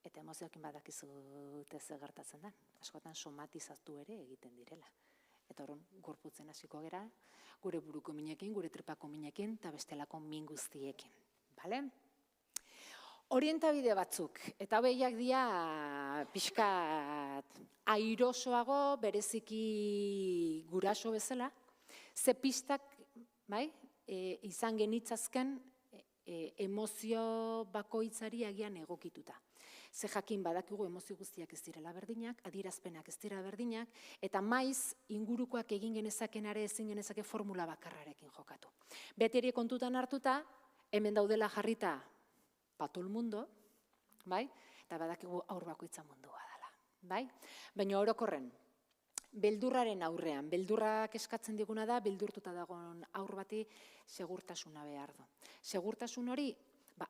eta emozioekin badakizute zer gertatzen da. Askotan somatizatu ere egiten direla. Eta horren gorputzen hasiko gera, gure buruko minekin, gure tripako minekin, eta bestelako min guztiekin. Bale? Orientabide batzuk, eta behiak dira pixkat airosoago, bereziki guraso bezala, ze pistak, bai, izan genitzazken emozio bakoitzari agian egokituta. Ze jakin badakigu emozio guztiak ez direla berdinak, adierazpenak ez dira berdinak, eta maiz ingurukoak egin genezakenare ezin genezake formula bakarrarekin jokatu. Beti ere kontutan hartuta, hemen daudela jarrita patol mundo, bai? Eta badakigu aur bakoitza mundua dela, bai? Baina orokorren, beldurraren aurrean, beldurrak eskatzen diguna da, beldurtuta dagoen aur bati segurtasuna behar du. Segurtasun hori,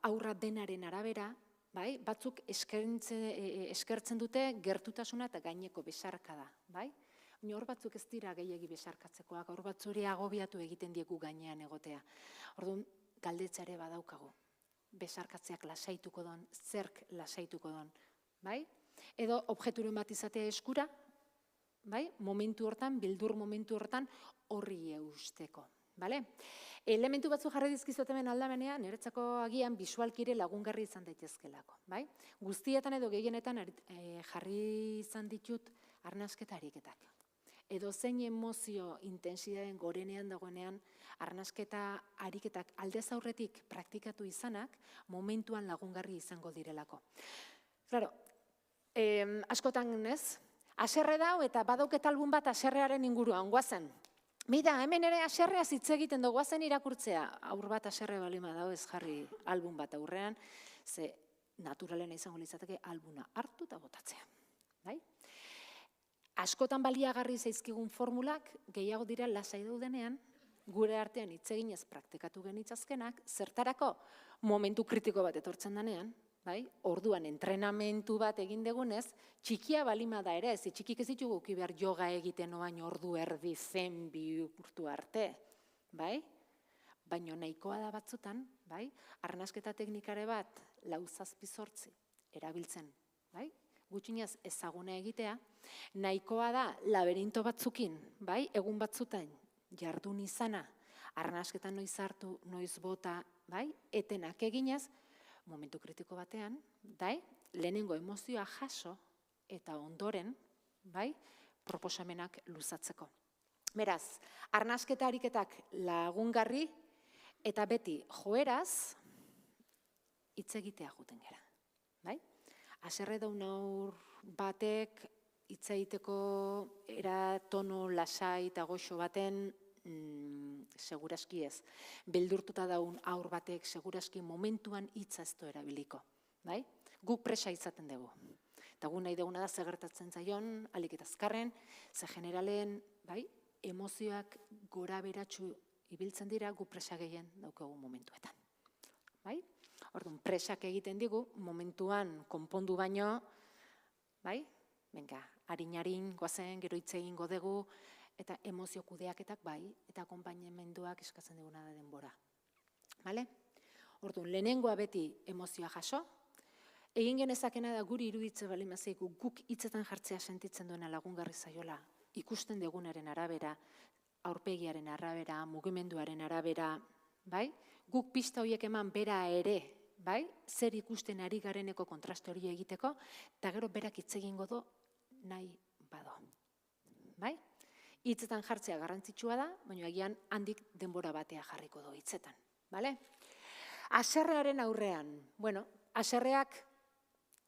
aurra denaren arabera, bai, batzuk eskertzen dute gertutasuna eta gaineko besarka da, bai? Hor batzuk ez dira gehiegi besarkatzekoak, hor batzuri agobiatu egiten diegu gainean egotea. Orduan, galdetzare badaukagu, besarkatzeak lasaituko don, zerk lasaituko don, bai? Edo objekturen bat izatea eskura, bai? Momentu hortan, bildur momentu hortan horri eusteko, bale? Elementu batzu jarri dizkizut hemen aldamenean, niretzako agian bisualkire lagungarri izan daitezkelako, bai? Guztietan edo gehienetan jarri izan ditut arnasketa ariketak. Edo zein emozio intensidadeen gorenean dagoenean, arnasketa ariketak aldez aurretik praktikatu izanak, momentuan lagungarri izango direlako. Claro, askotan ez, haserre dau eta badauket album bat haserrearen inguruan, guazen. Mira, hemen ere haserreaz hitz egiten dugu, guazen irakurtzea. Aur bat haserre balima dago ez jarri album bat aurrean, ze naturalena izango litzateke albuna hartu eta botatzea. Bai? Askotan baliagarri zaizkigun formulak, gehiago dira lasai daudenean, gure artean hitz eginez praktikatu genitzazkenak, zertarako momentu kritiko bat etortzen denean, bai? Orduan entrenamentu bat egin degunez, txikia balima da ere, ez txikik ez ditugu behar yoga egiten oain ordu erdi zen bihurtu arte, bai? Baina nahikoa da batzutan, bai? Arnasketa teknikare bat, 4-8 erabiltzen, bai? Gutxinez ezaguna egitea, nahikoa da laberinto batzukin, bai? Egun batzutan jardun izana, arnasketan noiz hartu, noiz bota, bai? Etenak eginez, momentu kritiko batean, bai? Lehenengo emozioa jaso eta ondoren, bai? Proposamenak luzatzeko. Beraz, arnasketa ariketak lagungarri eta beti joeraz hitz egitea juten gera, bai? Haserre daun aur batek hitz egiteko era tono lasai eta goxo baten seguraski ez. Beldurtuta daun aur batek seguraski momentuan hitza ez du erabiliko, bai? Guk presa izaten dugu. Eta gu nahi duguna da gertatzen zaion, alik eta azkarren, ze generalen, bai, emozioak gora beratxu ibiltzen dira gu presa gehien daukagu momentuetan. Bai? Orduan, presak egiten digu, momentuan konpondu baino, bai? Benga, Arin, goazen, gero hitz egingo dugu, eta emozio kudeaketak bai, eta akonpainamenduak eskatzen duguna da denbora. Bale? Orduan, lehenengoa beti emozioa jaso, egin genezakena da guri iruditze bali mazaiku guk hitzetan jartzea sentitzen duena lagungarri zaiola, ikusten dugunaren arabera, aurpegiaren arabera, mugimenduaren arabera, bai? Guk pista horiek eman bera ere, bai? Zer ikusten ari gareneko kontraste hori egiteko, eta gero berak hitz egingo du nahi bado. Bai? Hitzetan jartzea garrantzitsua da, baina agian handik denbora batea jarriko du hitzetan, bale? Haserrearen aurrean, haserreak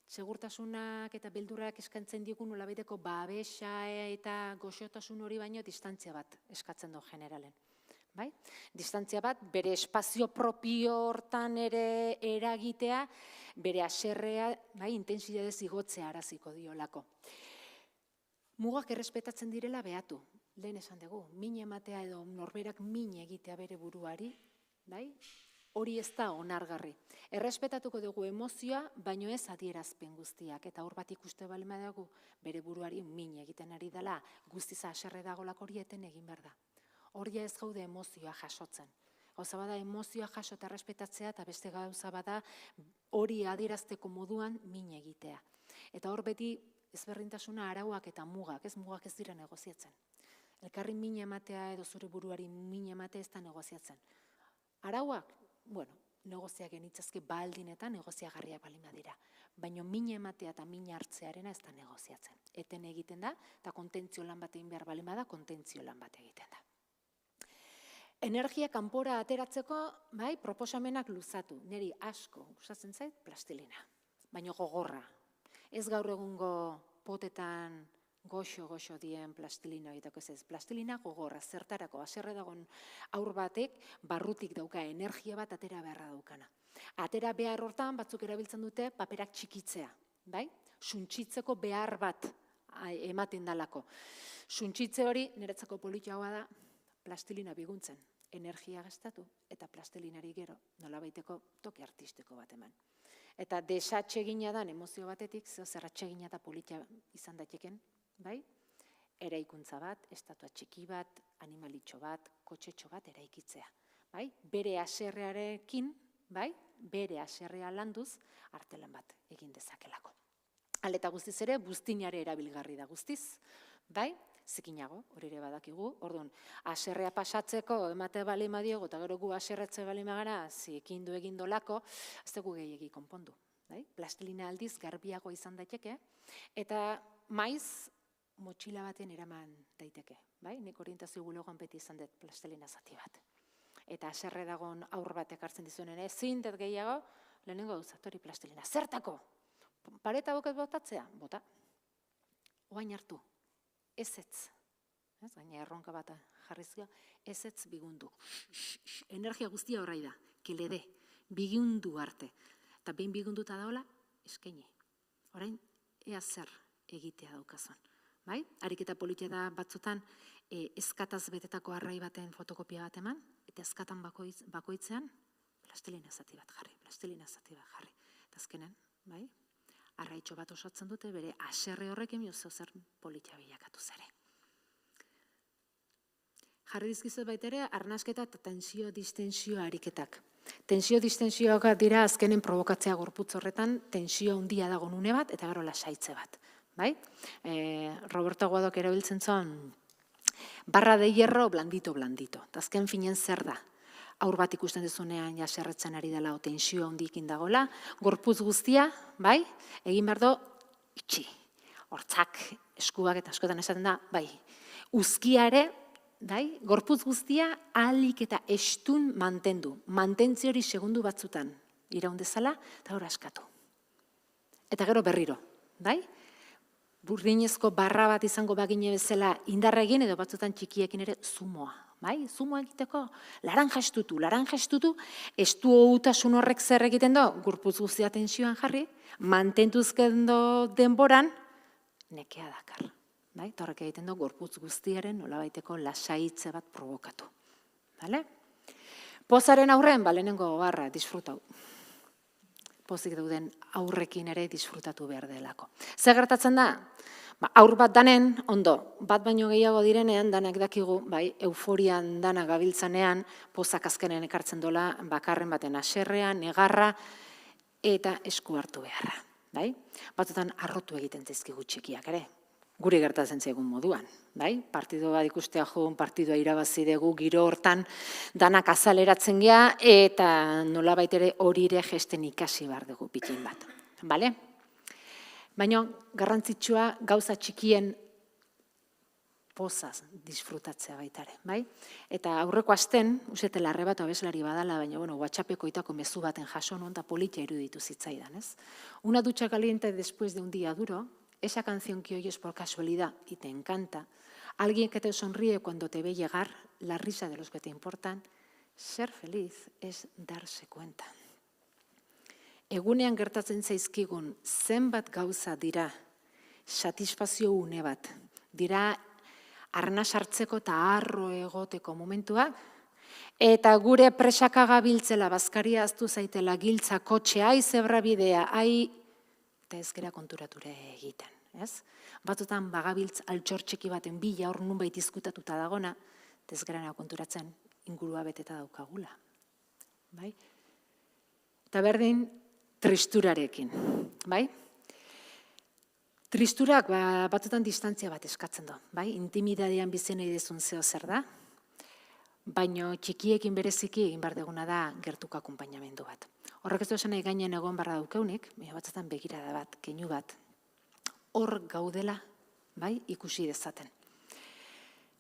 segurtasunak eta beldurrak eskaintzen digu nolabaiteko babesa eta goxotasun hori baino distantzia bat eskatzen du generalen. Bai? Distantzia bat, bere espazio propio hortan ere eragitea, bere haserrea, bai, intensidadez igotzea araziko diolako. Mugak errespetatzen direla behatu, lehen esan dugu, min ematea edo norberak min egitea bere buruari, bai? Hori ez da onargarri. Errespetatuko dugu emozioa, baino ez adierazpen guztiak. Eta hor bat ikuste balima dugu, bere buruari min egiten ari dela, guztiza haserre dagolak hori eten egin behar da. Hori ez gaude emozioa jasotzen. Gauza bada emozioa jaso eta errespetatzea, eta beste gauza bada hori adierazteko moduan min egitea. Eta hor beti ezberdintasuna arauak eta mugak, ez dira negoziatzen. Elkarri min ematea edo zure buruari min ematea ez da negoziatzen. Arauak, negoziak genitzazke baldin eta negoziagarriak balima dira. Baina min ematea eta min hartzearena ez da negoziatzen. Eten egiten da, eta kontentzio lan bat egin behar balima da, kontentzio lan bat egiten da. Energia kanpora ateratzeko, bai, proposamenak luzatu. Neri asko, gustatzen zait, plastilina. Baina gogorra. Ez gaur egungo potetan goxo dien plastilina egiteko ez. Plastilina gogorra, zertarako, haserre dagoen aur batek, barrutik dauka energia bat atera beharra daukana. Atera behar hortan, batzuk erabiltzen dute paperak txikitzea, bai? Suntsitzeko behar bat ematen dalako. Suntsitze hori, niretzako politiagoa da, plastilina biguntzen, energia gastatu eta plastilinari gero nolabaiteko toki artistiko bat eman. Eta desatsegina dan emozio batetik, zer atsegina eta politia izan daiteken, bai? Eraikuntza bat, estatua txiki bat, animalitxo bat, kotxetxo bat eraikitzea. Bai? Bere haserrearekin, bai? Bere haserrea landuz, artelan bat egin dezakelako. Aleta guztiz ere, buztinare erabilgarri da guztiz, bai? Zikinago, hori ere badakigu, orduan, haserrea pasatzeko, emate bali madiego, eta gero gu haserretze bali magara, zikindu egindolako, ez dugu gehiagi konpondu. Plastilina aldiz garbiago izan daiteke, eta maiz motxila baten eraman daiteke. Nik orientazio bulegoan beti izan dut plastilina zati bat. Eta haserre dagoen aur batek hartzen dizuenen, ezin dut gehiago, lehenengo duzatori plastilina. Zertako? Pareta boket botatzea? Bota. Oain hartu. Ezetz. Gaina erronka bat jarrizka. Ezetz bigundu. Energia guztia horrai da. Kelede. Bigundu arte. Eta behin bigunduta daola, eskaini. Orain, ea zer egitea daukazan. Ariketa politia da batzutan eskataz betetako arrai baten fotokopia bat eman, eta eskatan bakoitzean plastilina zati bat jarri, Eta azkenen, arraitxo bat osatzen dute, bere haserre horrekin zer politia bilakatu zere. Jarri dizkizut baita ere, arnasketa eta tensio-distensio ariketak. Tensio-distensioak dira azkenen provokatzea gorputz horretan, tensio handia dago nune bat, eta gero lasaitze bat. Roberto Aguadok erabiltzen zuen, barra de hierro, blandito. Eta azken finen zer da? Aur bat ikusten dezunean jaserretzen ari dela, o tensio handikin dagoela, gorputz guztia, egin behar do, itxi. Hortzak, eskuak eta askotan esaten da, uzkiare, gorputz guztia ahalik eta estun mantendu. Mantentzi hori segundu batzutan iraun dezala, eta hor askatu. Eta gero berriro, burdinezko barra bat izango bagine bezala indarra egin, edo batzutan txikiekin ere zumoa. Zumoa egiteko, laranja estutu, estu ohutasun horrek zer egiten do, gorputz guztia tensioan jarri, mantentuzken do denboran, nekea dakar. Eta horrek egiten du gorputz guztiaren nolabaiteko lasaitze bat provokatu. Pozaren aurren, lehenengo barra, disfrutau. Pozik dauden aurrekin ere disfrutatu behar delako. Zer gertatzen da? Aur bat danen, ondo, bat baino gehiago direnean, danak dakigu, bai, euforian dana gabiltzanean, pozak azkenen ekartzen dola, bakarren baten aserrean, negarra, eta esku hartu beharra, bai? Batzutan arrotu egiten zaizkigu txikiak ere, gure gertatzen zaigun moduan, bai? Partido bat ikustea joan, partidua irabazi dugu, giro hortan danak azaleratzen gea, eta nolabait ere hori ere gesten ikasi behar dugu pikin bat, bale? Baina garrantzitsua gauza txikien pozaz disfrutatzea baitare, bai? Eta aurreko asten, usete larre bat abeslari badala, baina WhatsAppeko itako mezu baten jaso non, eta politia iruditu zitzaidan, ez? Una ducha caliente después de un día duro, esa canción que oyes por casualidad y te encanta, alguien que te sonríe cuando te ve llegar, la risa de los que te importan, ser feliz es darse cuenta. Egunean gertatzen zaizkigun zenbat gauza dira satisfazio une bat, dira arna sartzeko eta harro egoteko momentuak, eta gure presaka gabiltzela, bazkaria aztu zaitela, giltza, kotxe, ai zebra bidea, ai, eta ez gera konturature egiten, ez? Batzutan bagabiltz altxortxeki baten bila hor nunbait izkutatuta dagona, eta ez gera konturatzen ingurua beteta daukagula, bai? Eta berdin, tristurarekin, bai? Tristurak batzutan distantzia bat eskatzen du, bai? Intimidadean bizi nahi dezun zeo zer da, baino txikiekin bereziki egin behar deguna da gertuko akonpainamendu bat. Horrek ez du esan nahi gainen egon barra daukeunik, batzutan begirada bat, keinu bat, hor gaudela, bai? Ikusi dezaten.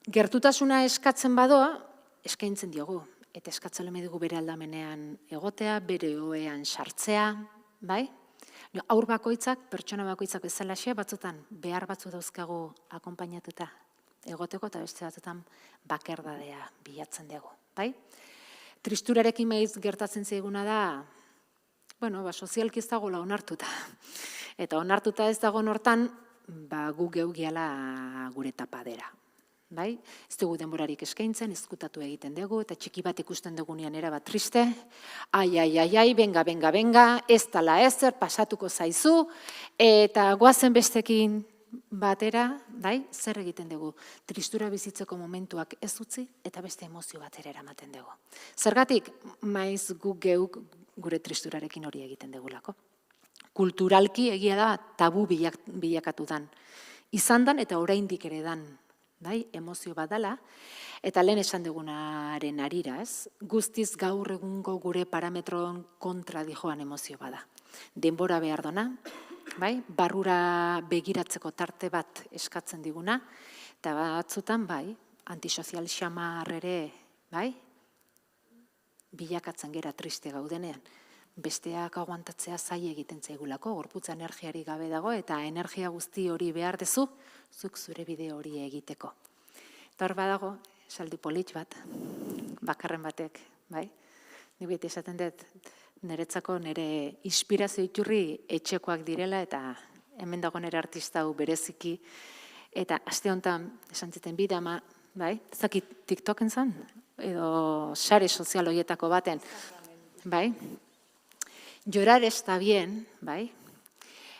Gertutasuna eskatzen badoa, eskaintzen diogu. Eta eskatzele medigu bere aldamenean egotea, bere oean sartzea, bai? Aur bakoitzak, pertsona bakoitzak bezalaxe, batzutan behar batzu dauzkagu akonpainatuta egoteko, eta beste batzutan bakerdadea bilatzen dugu, bai? Tristurarekin maiz gertatzen zaiguna da, sozialki ez dagoela onartuta. Eta onartuta ez dago hortan, gu geu gehala gure tapadera. Bai? Ez dugu denborarik eskaintzen, ezkutatu egiten dugu, eta txiki bat ikusten dugunean erabat triste, ai, benga, ez tala ezer, pasatuko zaizu, eta goazen bestekin batera, bai? Zer egiten dugu? Tristura bizitzeko momentuak ez utzi, eta beste emozio batera eramaten dugu. Zergatik, maiz gu geuk gure tristurarekin hori egiten dugulako. Kulturalki egia da tabu bilakatu dan. Izan dan eta oraindik ere dan. Emozio bat dela, eta lehen esan dugunaren arira, ez? Guztiz gaur egungo gure parametron kontra dijoan emozio bada. Denbora behar dona, barrura begiratzeko tarte bat eskatzen diguna, eta batzutan, antisozial xamar ere, bilakatzen gera triste gaudenean. Besteak aguantatzea zai egiten zaigulako, gorputza energiari gabe dago, eta energia guzti hori behar dezu, zuk zure bide hori egiteko. Eta hor badago, esaldi polit bat, bakarren batek, Nik beti esaten dut, niretzako nire inspirazio iturri etxekoak direla, eta hemen dago nire artista hau bereziki, eta aste honetan, esan ziten bidama, ez dakit TikToken zan, edo sare sozial horietako baten, llorar está bien,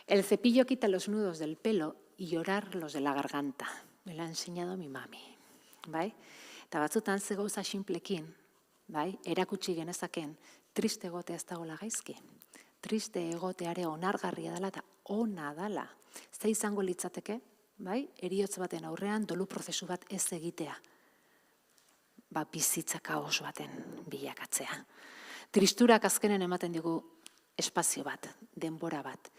el cepillo quita los nudos del pelo y llorar los de la garganta. Me lo ha enseñado mi mami. Eta batzutan ze gauza sinplekin, erakutsi genezaken, triste egotea ez dagoela gaizki. Triste egoteare onargarria dela eta ona dela. Ez da izango litzateke, heriotz baten aurrean dolu prozesu bat ez egitea. Bizitza kaos baten bilakatzea. Tristurak azkenen ematen digu espazio bat, denbora bat.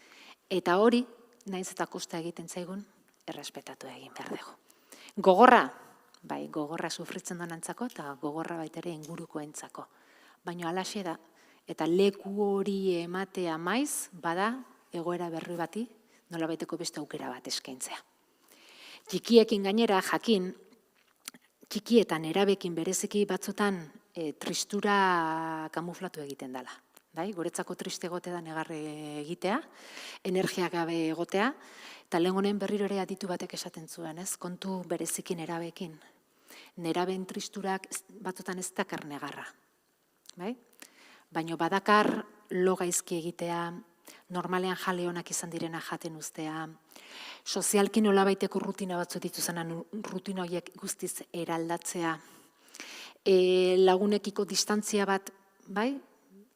Eta hori, naiz eta kosta egiten zaigun, errespetatu egin behar dugu. Gogorra, gogorra sufritzen donantzako eta gogorra baitere inguruko entzako. Baina alaxe da, eta leku hori ematea maiz, bada egoera berri bati, nolabaiteko beste aukera bat eskaintzea. Txikiekin gainera jakin, txikietan erabekin bereziki batzutan tristura kamuflatu egiten dela. Guretzako triste egote da negarre egitea, energia gabe egotea, eta lehen honen berriro ere aditu batek esaten zuen, kontu berezikin nerabekin. Neraben tristurak batzutan ez dakar negarra. Baina badakar lo gaizki egitea, normalean jale onak izan direna jaten uztea, sozialki nolabaiteko rutina batzu dituzenan rutina horiek guztiz eraldatzea, lagunekiko distantzia bat, bai,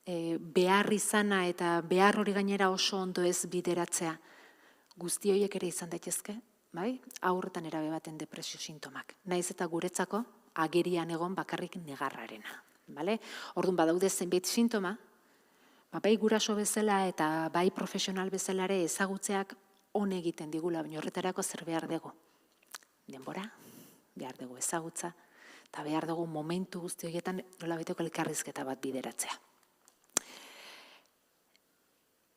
behar izana eta behar hori gainera oso ondo ez bideratzea, guzti horiek ere izan daitezke, bai, haur eta nerabe baten depresio sintomak. Naiz eta guretzako agerian egon bakarrik negarrarena. Orduan badaude zenbait sintoma, bai guraso bezala eta bai profesional bezala ere ezagutzeak on egiten digula, baina horretarako zer behar dugu? Denbora, behar dugu ezagutza, eta behar dugu momentu guzti horietan nolabaiteko elkarrizketa bat bideratzea.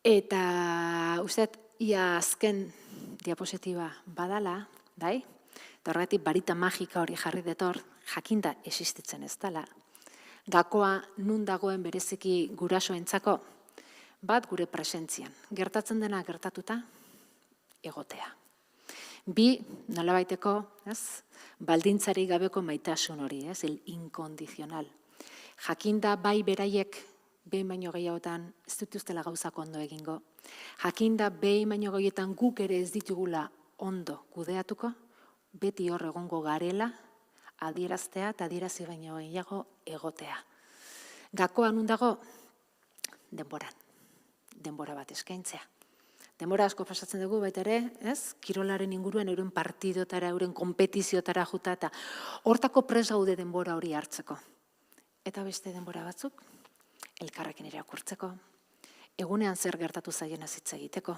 Eta uste, ia azken diapositiba badala, bai? Eta horregatik barita magika hori jarri detor, jakinda existitzen ez dela. Gakoa nun dagoen bereziki gurasoentzako, bat gure presentzian. Gertatzen dena gertatuta, egotea. Bi, nolabaiteko, baldintzari gabeko maitasun hori, el inkondizional. Jakinda bai beraiek behin baino gehiagotan ez dituztela gauzak ondo egingo. Jakinda behin baino gehietan guk ere ez ditugula ondo kudeatuko, beti hor egongo garela, adieraztea eta adierazi baino gehiago egotea. Gakoa nun dago, denboran. Denbora bat eskaintzea. Denbora asko pasatzen dugu baita ere, kirolaren inguruan euren partidotara, euren kompetiziotara juta eta hortako prest gaude denbora hori hartzeko. Eta beste denbora batzuk, elkarrekin irakurtzeko, egunean zer gertatu zaien hitz egiteko.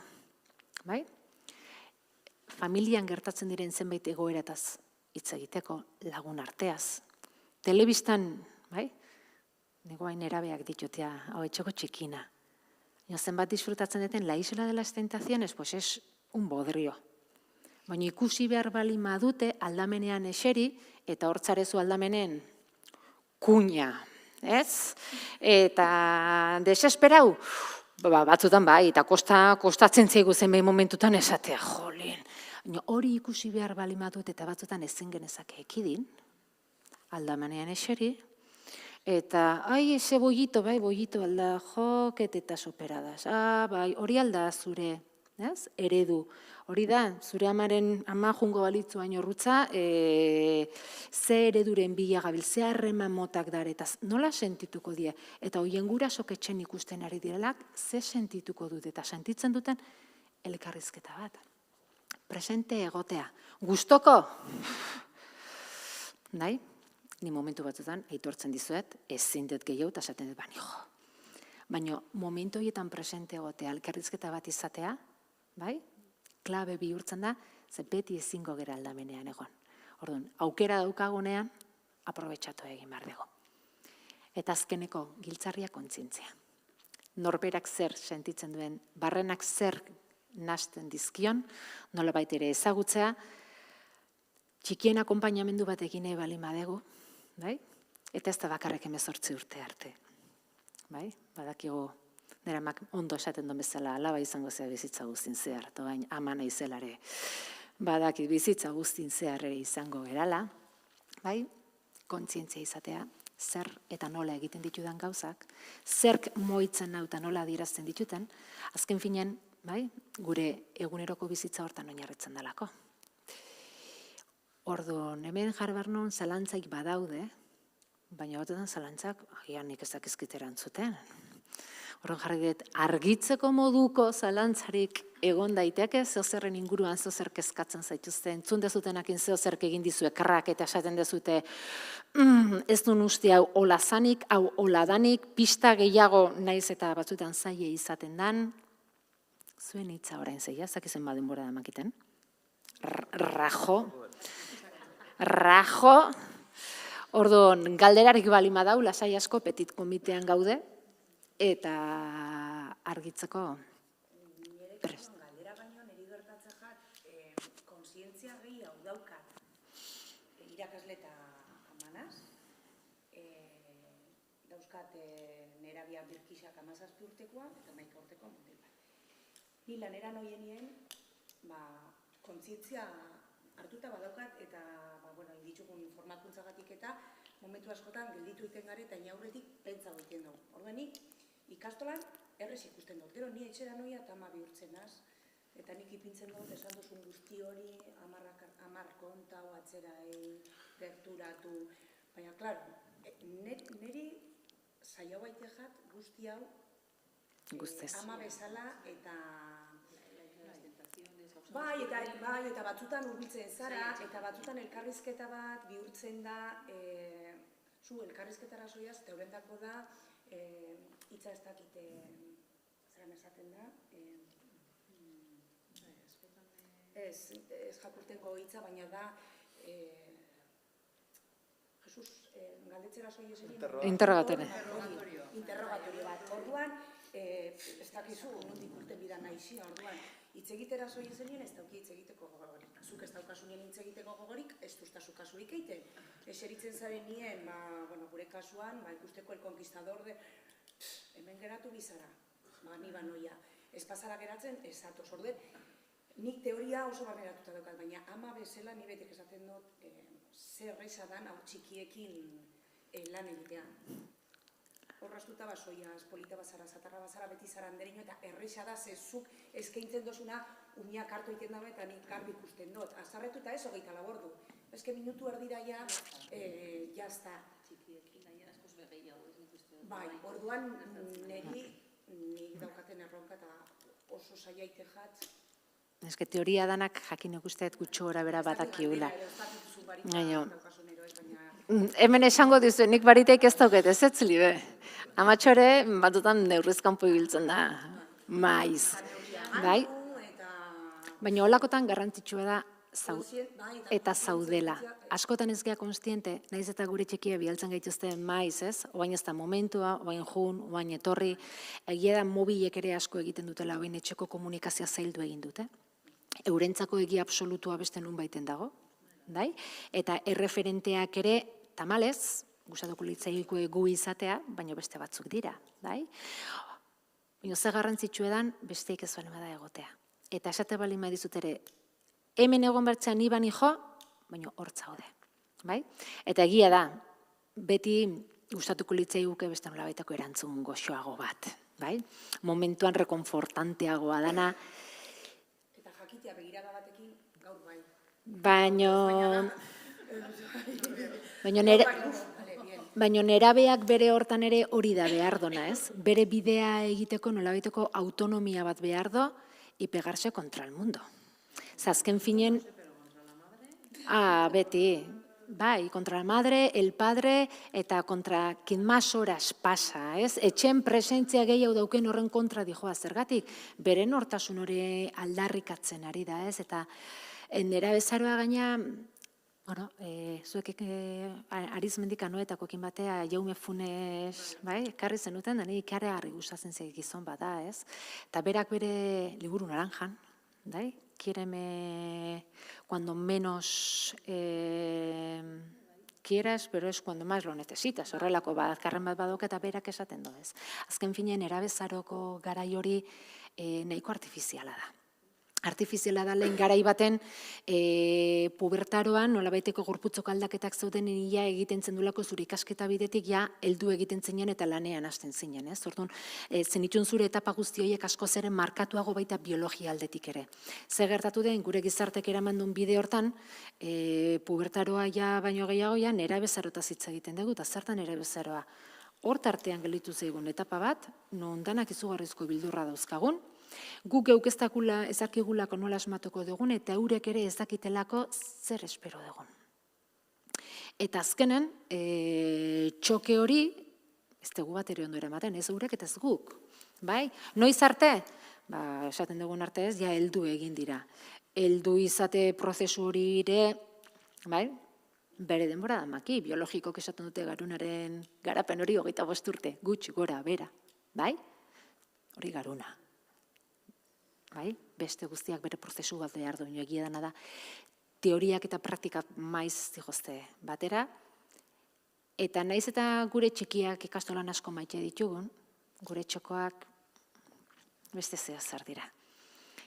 Bai? Familian gertatzen diren zenbait egoerataz hitz egiteko, lagun arteaz. Telebistan, bai? Negoain erabeak ditutea, hau etxoko txikina. Zenbat disfrutatzen duten, la isla de las tentaciones, pues es un bodrio. Baina ikusi behar bali madute aldamenean eseri, eta hortzarezu aldamenen kuña, ez? Eta desesperau, batzutan bai, eta kostatzen zaigu zenbait momentutan esatea, jolien. Hori ikusi behar bali madute eta batzutan ezin genezake ekidin, aldamenean eseri, eta, eze bollito, bai, bollito alda, joket eta superadas. Bai, hori alda zure eredu. Hori da, zure ama jungo balitzu baino rutza, ze ereduren bila gabil, ze harreman motak daretaz, nola sentituko die? Eta hoien gurasok etxen ikusten ari direlak, ze sentituko dut? Eta sentitzen duten elkarrizketa bat. Presente egotea. Gustoko? Nahi? Ni momentu batzutan, aitortzen dizuet, ezin dut gehiago eta esaten dut bani jo. Baina momentu horietan presente egotea, elkarrizketa bat izatea, bai? Klabe bihurtzen da, ze beti ezingo gera aldamenean egon. Orduan, aukera daukagunean, aprobetxatu egin behar dugu. Eta azkeneko giltzarria kontzientzia. Norberak zer sentitzen duen, barrenak zer nasten dizkion, nolabait ere ezagutzea, txikien akonpainamendu bat egin nahi bali madegu, bai? Eta ez da bakarrek 18 urte arte. Bai? Badakigu, nire amak ondo esaten duen bezala, alaba izango zea bizitza guztin zehar, eta bain ama naizelare badakit bizitza guztin zehar ere izango gerala, bai? Kontzientzia izatea, zer eta nola egiten ditudan gauzak, zerk moitzen nau eta nola adierazten dituten, azken finean, bai? Gure eguneroko bizitza hortan oinarritzen dalako. Orduan, hemen jarbarnon zalantzaik badaude, baina batetan zalantzak, agian nik ez dakizkit erantzuten. Orduan jarri dut, argitzeko moduko zalantzarik egon daiteke, zeozerren inguruan zeozer kezkatzen zaituzte, entzun dezutenakin zeozerk egin dizue karrak eta esaten dezute, ez duen uste hau hola zanik, hau hola danik, pista gehiago naiz eta batzuetan zaie izaten dan, zuen hitza orain zeia, zakizen badenbora da makiten. Rajo, orduan, galderarik bali madau, lasai asko, petit komitean gaude, eta argitzeko prest. Galdera baino, niri gertatzen jat, konsientzia gehi hau daukat irakasle eta amanaz. Dauzkat nerabia birkisak 17 urtekoa eta 11 urteko mutil bat. Ni laneran hoien nien, kontzientzia hartuta badaukat eta inditzugun formakuntzagatik eta momentu askotan gelditu iten gare eta inaurretik pentsa egiten dugu. Orduan nik ikastolan errez ikusten dut. Gero, ni etxera noia eta ama bihurtzen naz, eta nik ipintzen dut, esan duzun guzti hori, 10 kontau, atzera gerturatu, baina, klaro, niri zaila baite jat guzti hau ama bezala eta bai, eta batzutan hurbiltzen zara, eta batzutan elkarrizketa bat bihurtzen da, zu elkarrizketara zoiaz, eta horrendako da, hitza ez dakite, zeran esaten da, ez jakurteko hitza, baina da, Jesus, galdetzera zoi ezen? Interrogatorio bat. Orduan, ez dakizu, nondik urten bidan nahi orduan, hitz egitera zoi ezenien, ez dauki hitz egiteko gogorik. Zuk ez daukasunien hitz egiteko gogorik, ez duztazu kasurik egiten. Eseritzen zaren nien, gure kasuan, ikusteko el conquistador de, hemen geratu bizara, ni banoia. Ez pasara geratzen, ez atoz. Orduan, nik teoria oso barneratuta daukat, baina ama bezala ni betek esaten dut zer erreza dan hau txikiekin lan egitea. Horraztuta basoia, espolita bazara, zatarra bazara, beti zara anderino, eta erreza da zezuk eskaintzen dozuna umiak hartu egiten dabe eta nik garbi ikusten dut. Azarretu eta ez 24 ordu. Eske minutu erdira ja, jazta. Txikiekin nahi askoz begehiago ez ikusten. Bai, orduan niri daukaten erronka eta oso saiaite jat. Ez que teoria danak jakin ikusteet gutxo gora bera badakiula. Hemen esango dizu, nik bariteik ez dauket, ez ez libe. Amatxore, batutan neurrizkanpo ibiltzen da, maiz. Bai? Baina holakotan garrantzitsua da eta zaudela. Askotan ez gea konstiente, nahiz eta gure txikia bialtzen gaituzte maiz, ez? Oain ez da momentua, oain jun, oain etorri, egia da mobilek ere asko egiten dutela, oain etxeko komunikazioa zaildu egin dute. Eurentzako egia absolutua beste nun baiten dago, bai? Eta erreferenteak ere, tamalez, gustatuko litzaiguko gu izatea, baina beste batzuk dira, bai? Baina ze garrantzitsua edan, besteik ez bali bada egotea. Eta esate bali madizut ere, hemen egon bertzean iban jo, baina hortzaude, bai? Eta egia da, beti gustatuko litzaiguke beste nola baitako erantzun goxoago bat, bai? Momentuan rekonfortanteagoa dana. Eta jakitea begirada batekin gaur bai. Baina nerabeak bere hortan ere hori da behar dona, ez? Bere bidea egiteko nolabaiteko autonomia bat behar do, y pegarse contra el mundo. Zazken finen... beti. Bai, contra la madre, el padre, eta contra quien más horas pasa, ez? Etxen presentzia gehiago dauken horren kontra dijoa zergatik, beren hortasun hori aldarrikatzen ari da, ez? Eta nerabezaroa gaina, bueno, zuek arizmendik anoetakoekin batea Jaume Funes, bai, ekarri zenuten, da nire ikaragarri gustatzen zei gizon bada, ez? Eta berak bere liburu naranjan, bai? Quiéreme cuando menos quieras, pero es cuando más lo necesitas. Horrelako azkarren bat badok eta berak esaten doez. Azken finean erabezaroko garai hori nahiko artifiziala da. Artifiziala da lehen garai baten pubertaroan nolabaiteko gorputzoko aldaketak zauden ia egiten zendulako zure ikasketa bidetik ja heldu egiten zinen eta lanean hasten zinen, ez? Orduan, zenitun zure etapa guzti horiek asko zeren markatuago baita biologia aldetik ere. Ze gertatu den gure gizartek eraman duen bide hortan, pubertaroa ja baino gehiago ja nerabezarotaz hitz egiten dugu, eta zertan nerabezaroa. Hort artean gelditu zaigun etapa bat, non danak izugarrizko bildurra dauzkagun, guk geuk ezakigulako nola asmatuko dugun, eta eurek ere ezakitelako zer espero dugun. Eta azkenen, txoke hori, ez dugu bat ere ondo eramaten, ez eurek eta ez guk. Bai? Noiz arte? Esaten dugun arte ez, ja heldu egin dira. Heldu izate prozesu hori ere, bai? Bere denbora da maki, biologikok esaten dute garunaren garapen hori 25 urte, gutxi gora, bera. Bai? Hori garuna. Bai? Beste guztiak bere prozesu bat behar duen, egia dena da, teoriak eta praktikak maiz zigozte batera, eta naiz eta gure txikiak ikastolan asko maite ditugun, gure txokoak beste zer dira.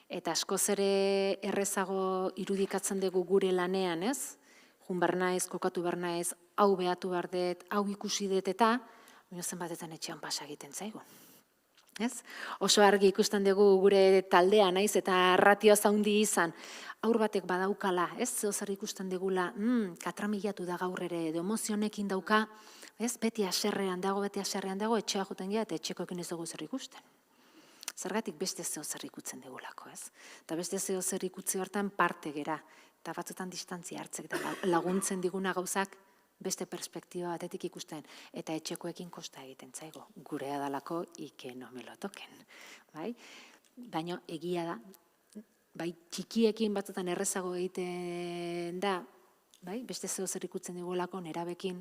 Eta askoz ere errezago irudikatzen dugu gure lanean, ez? Jun behar naiz, kokatu behar naiz, hau behatu behar dut, hau ikusi dut eta, baina zenbatetan etxean pasa egiten zaigun. Ez? Oso argi ikusten dugu gure taldea naiz eta ratio handi izan, aur batek badaukala, ez? Zeo zer ikusten dugula, katramilatu da gaur ere, edo emozionekin dauka, ez? Beti haserrean dago, etxea joten gira, eta etxekoekin ez dugu zer ikusten. Zergatik beste zeo zer ikutzen dugulako, ez? Eta beste zeo zer ikutzi hortan parte gera, eta batzutan distantzia hartzek da laguntzen diguna gauzak beste perspektiba batetik ikusten, eta etxekoekin kosta egiten zaigo, gurea dalako ike no me lo token, bai? Baina egia da, bai, txikiekin batzutan errezago egiten da, bai, beste zeo zer ikutzen digulako nerabekin,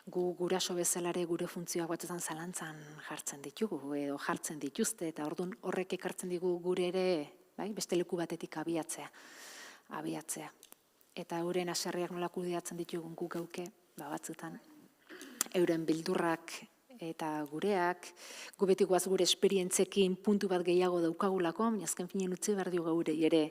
gu guraso bezalare gure funtzioak batzutan zalantzan jartzen ditugu, edo jartzen dituzte, eta orduan horrek ekartzen digu gure ere, bai, beste leku batetik abiatzea. Eta euren haserreak nola kudeatzen ditugun guk gauke, batzutan, euren bildurrak eta gureak, gu beti guaz gure esperientzekin puntu bat gehiago daukagulako, baina azken finean utzi behar diogu gure ere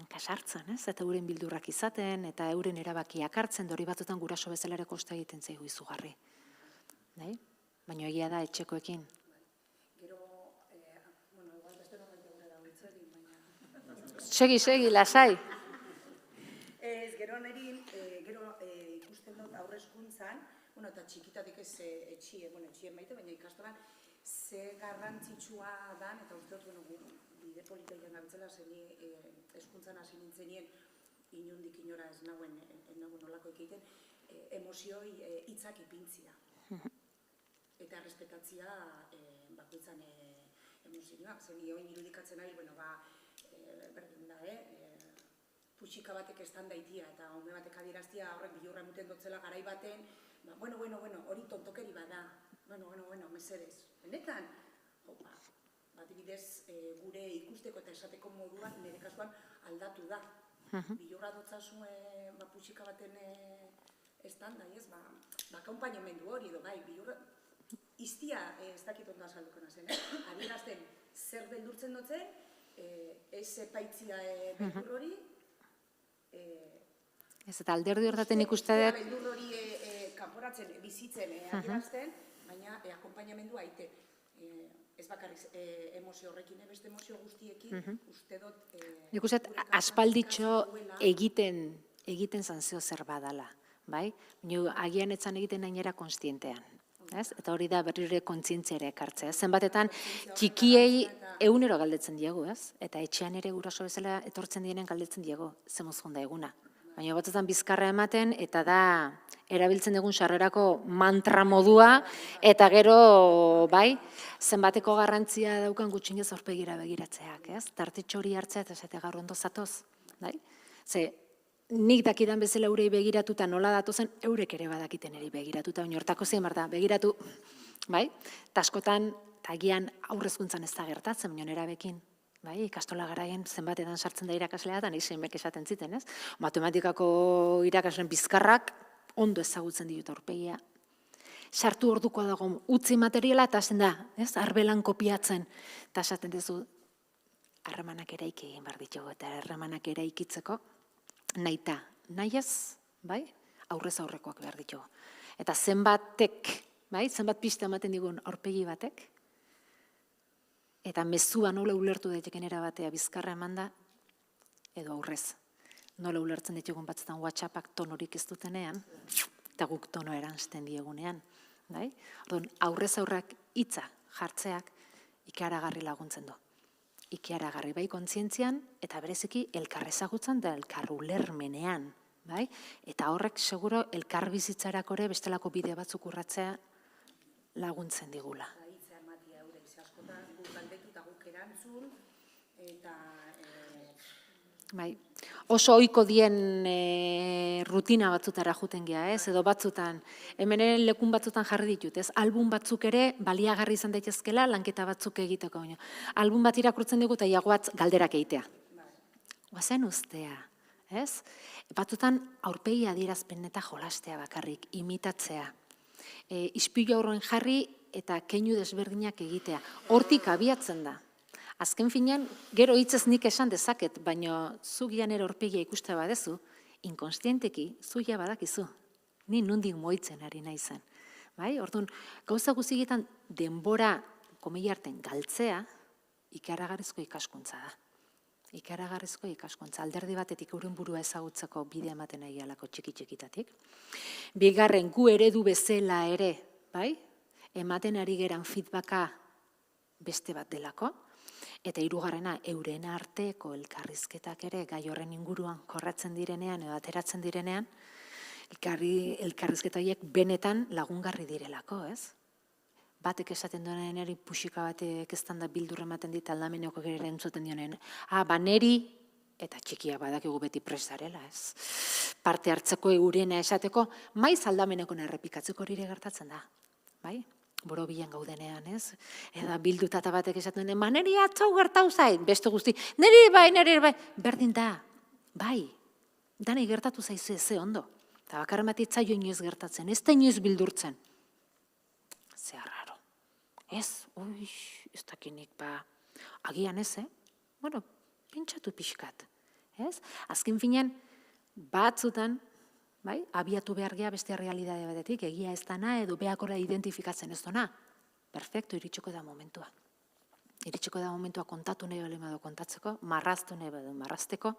hankasartzen, ez? Eta euren bildurrak izaten, eta euren erabakiak hartzen, hori batzutan guraso bezala ere kosta egiten zaigu izugarri. Baina egia da etxekoekin. Segi, lasai. Gero niri, ikusten dut aurrezkuntzan, eta txikitatik ez etxien baita, baina ikastolan, ze garrantzitsua dan, eta uste dut, bide politean gabitzela, zeni eskuntzan hasi nintzenien, inundik inora ez nagoen nolako egiten, emozioi hitzak ipintzia. Eta respetatzia bakoitzan emozioak, zeni hoin irudikatzen ari, berdin da, puxika batek estan daitia, eta home batek adieraztia horrek bilurra muten dotzela garai baten, hori tontokeri bada, mesedez. Benetan, adibidez, gure ikusteko eta esateko moduan, nire kasuan aldatu da. Bilurra dotzazu puxika baten estan da, ez, akompainamendu hori, edo bai, bilurra, iztia ez dakit ondo azalduko nazen, adierazten zer beldurtzen dutzen, ez epaitzia beldur hori, ez eta alderdi horretaten ikuste dut. Beldur hori kanporatzen, bizitzen adierazten, baina akompainamendu aite. Ez bakarrik emozio horrekin, beste emozio guztiekin, uste dut... Nik uste aspalditxo egiten zantzio zer badala, bai? Agian etzan egiten nainera konstientean. Eta hori da berrire kontzientzia ere ekartzea. Zenbatetan txikiei egunero galdetzen diegu, eta etxean ere guraso bezala etortzen dienen galdetzen diegu, zemuz jonda eguna. Baina batzutan bizkarra ematen, eta da erabiltzen dugun sarrerako mantra modua, eta gero, bai, zenbateko garrantzia daukan gutxinez aurpegira begiratzeak, tartetxo hori hartzea eta zete gaur ondo zatoz, bai? Ze, nik dakidan bezala eurei begiratuta nola datozen, eurek ere badakiten eri begiratuta, baina hortako zein behar da, begiratu, bai? Taskotan, tagian aurrezkuntzan ez da gertatzen, baina nerabekin, bai? Ikastola garaien zenbatetan sartzen da irakaslea, eta nahi zenbek esaten ziten, ez? Matematikako irakasleen bizkarrak ondo ezagutzen ditut aurpegia. Sartu orduko dago utzi materiala, eta hasten da, ez? Arbelan kopiatzen, eta esaten duzu, harremanak eraiki egin behar ditugu, eta harremanak eraikitzeko, nahita, nahiez, bai, aurrez aurrekoak behar ditugu. Eta zenbatek, bai, zenbat pista ematen digun aurpegi batek, eta mezua nola ulertu daiteken erabatea bizkarra emanda, edo aurrez. Nola ulertzen ditugun batzutan WhatsAppak tonorik ez dutenean, eta guk tono eranzten diegunean, bai? Aurrez aurrak hitza jartzeak ikaragarri laguntzen du. Ikaragarri bai kontzientzian, eta bereziki elkar ezagutzen da elkar ulermenean, bai? Eta horrek seguro elkar bizitzarako ere bestelako bide batzuk urratzea laguntzen digula. Hitza ematia eure, askotan guk galdetu eta guk erantzun, eta... Bai, oso ohiko dien rutina batzutara juten gea, ez? Edo batzutan, hemen ere lekun batzutan jarri ditut, ez? Album batzuk ere baliagarri izan daitezkela lanketa batzuk egiteko. Album bat irakurtzen dugu eta iagoatz galderak egitea. Guazen ustea, ez? Batzutan aurpegi adierazpen eta jolastea bakarrik, imitatzea. Ispilu aurroen jarri eta keinu desberdinak egitea. Hortik abiatzen da. Azken finean, gero hitzez nik esan dezaket, baina zu gian ere aurpegia ikuste badezu, inkonstienteki, zu ja badakizu. Ni nondik moitzen ari naizen. Bai? Orduan, gauza guztietan denbora komillarten galtzea, ikaragarrizko ikaskuntza da. Ikaragarrizko ikaskuntza. Alderdi batetik euren burua ezagutzeko bide ematen nahi alako txiki-txikitatik. Bigarren, gu eredu bezala ere, bai? Ematen ari geran feedbacka beste bat delako. Eta hirugarrena, euren arteko elkarrizketak ere gai horren inguruan korratzen direnean edo ateratzen direnean, elkarrizketa horiek benetan lagungarri direlako, ez? Batek esaten duenen eri puxika batek eztan da bildur ematen dit aldameneko gero entzuten dionen. Neri, eta txikia badakigu beti prestarela, ez? Parte hartzeko eurena esateko, maiz aldameneko errepikatzeko hori ere gertatzen da, bai? Borobilen gaudenean, ez? Eta bildutata batek esaten duen, neri atzau gertau zait, beste guzti, neri bai, berdin da, bai, danei gertatu zaizu ze ondo. Eta bakarren bat itzaio inoiz gertatzen, ez da inoiz bildurtzen. Ze raro. Ez, ez dakinik, agian ez, Bueno, pentsatu pixkat, ez? Azken finean, batzutan, bai, abiatu behar gea beste realidade batetik, egia ez dana edo beakora identifikatzen ez dona. Perfekto, iritsiko da momentua. Iritsiko da momentua kontatu nahi bale madu kontatzeko, marraztu nahi badu marrazteko,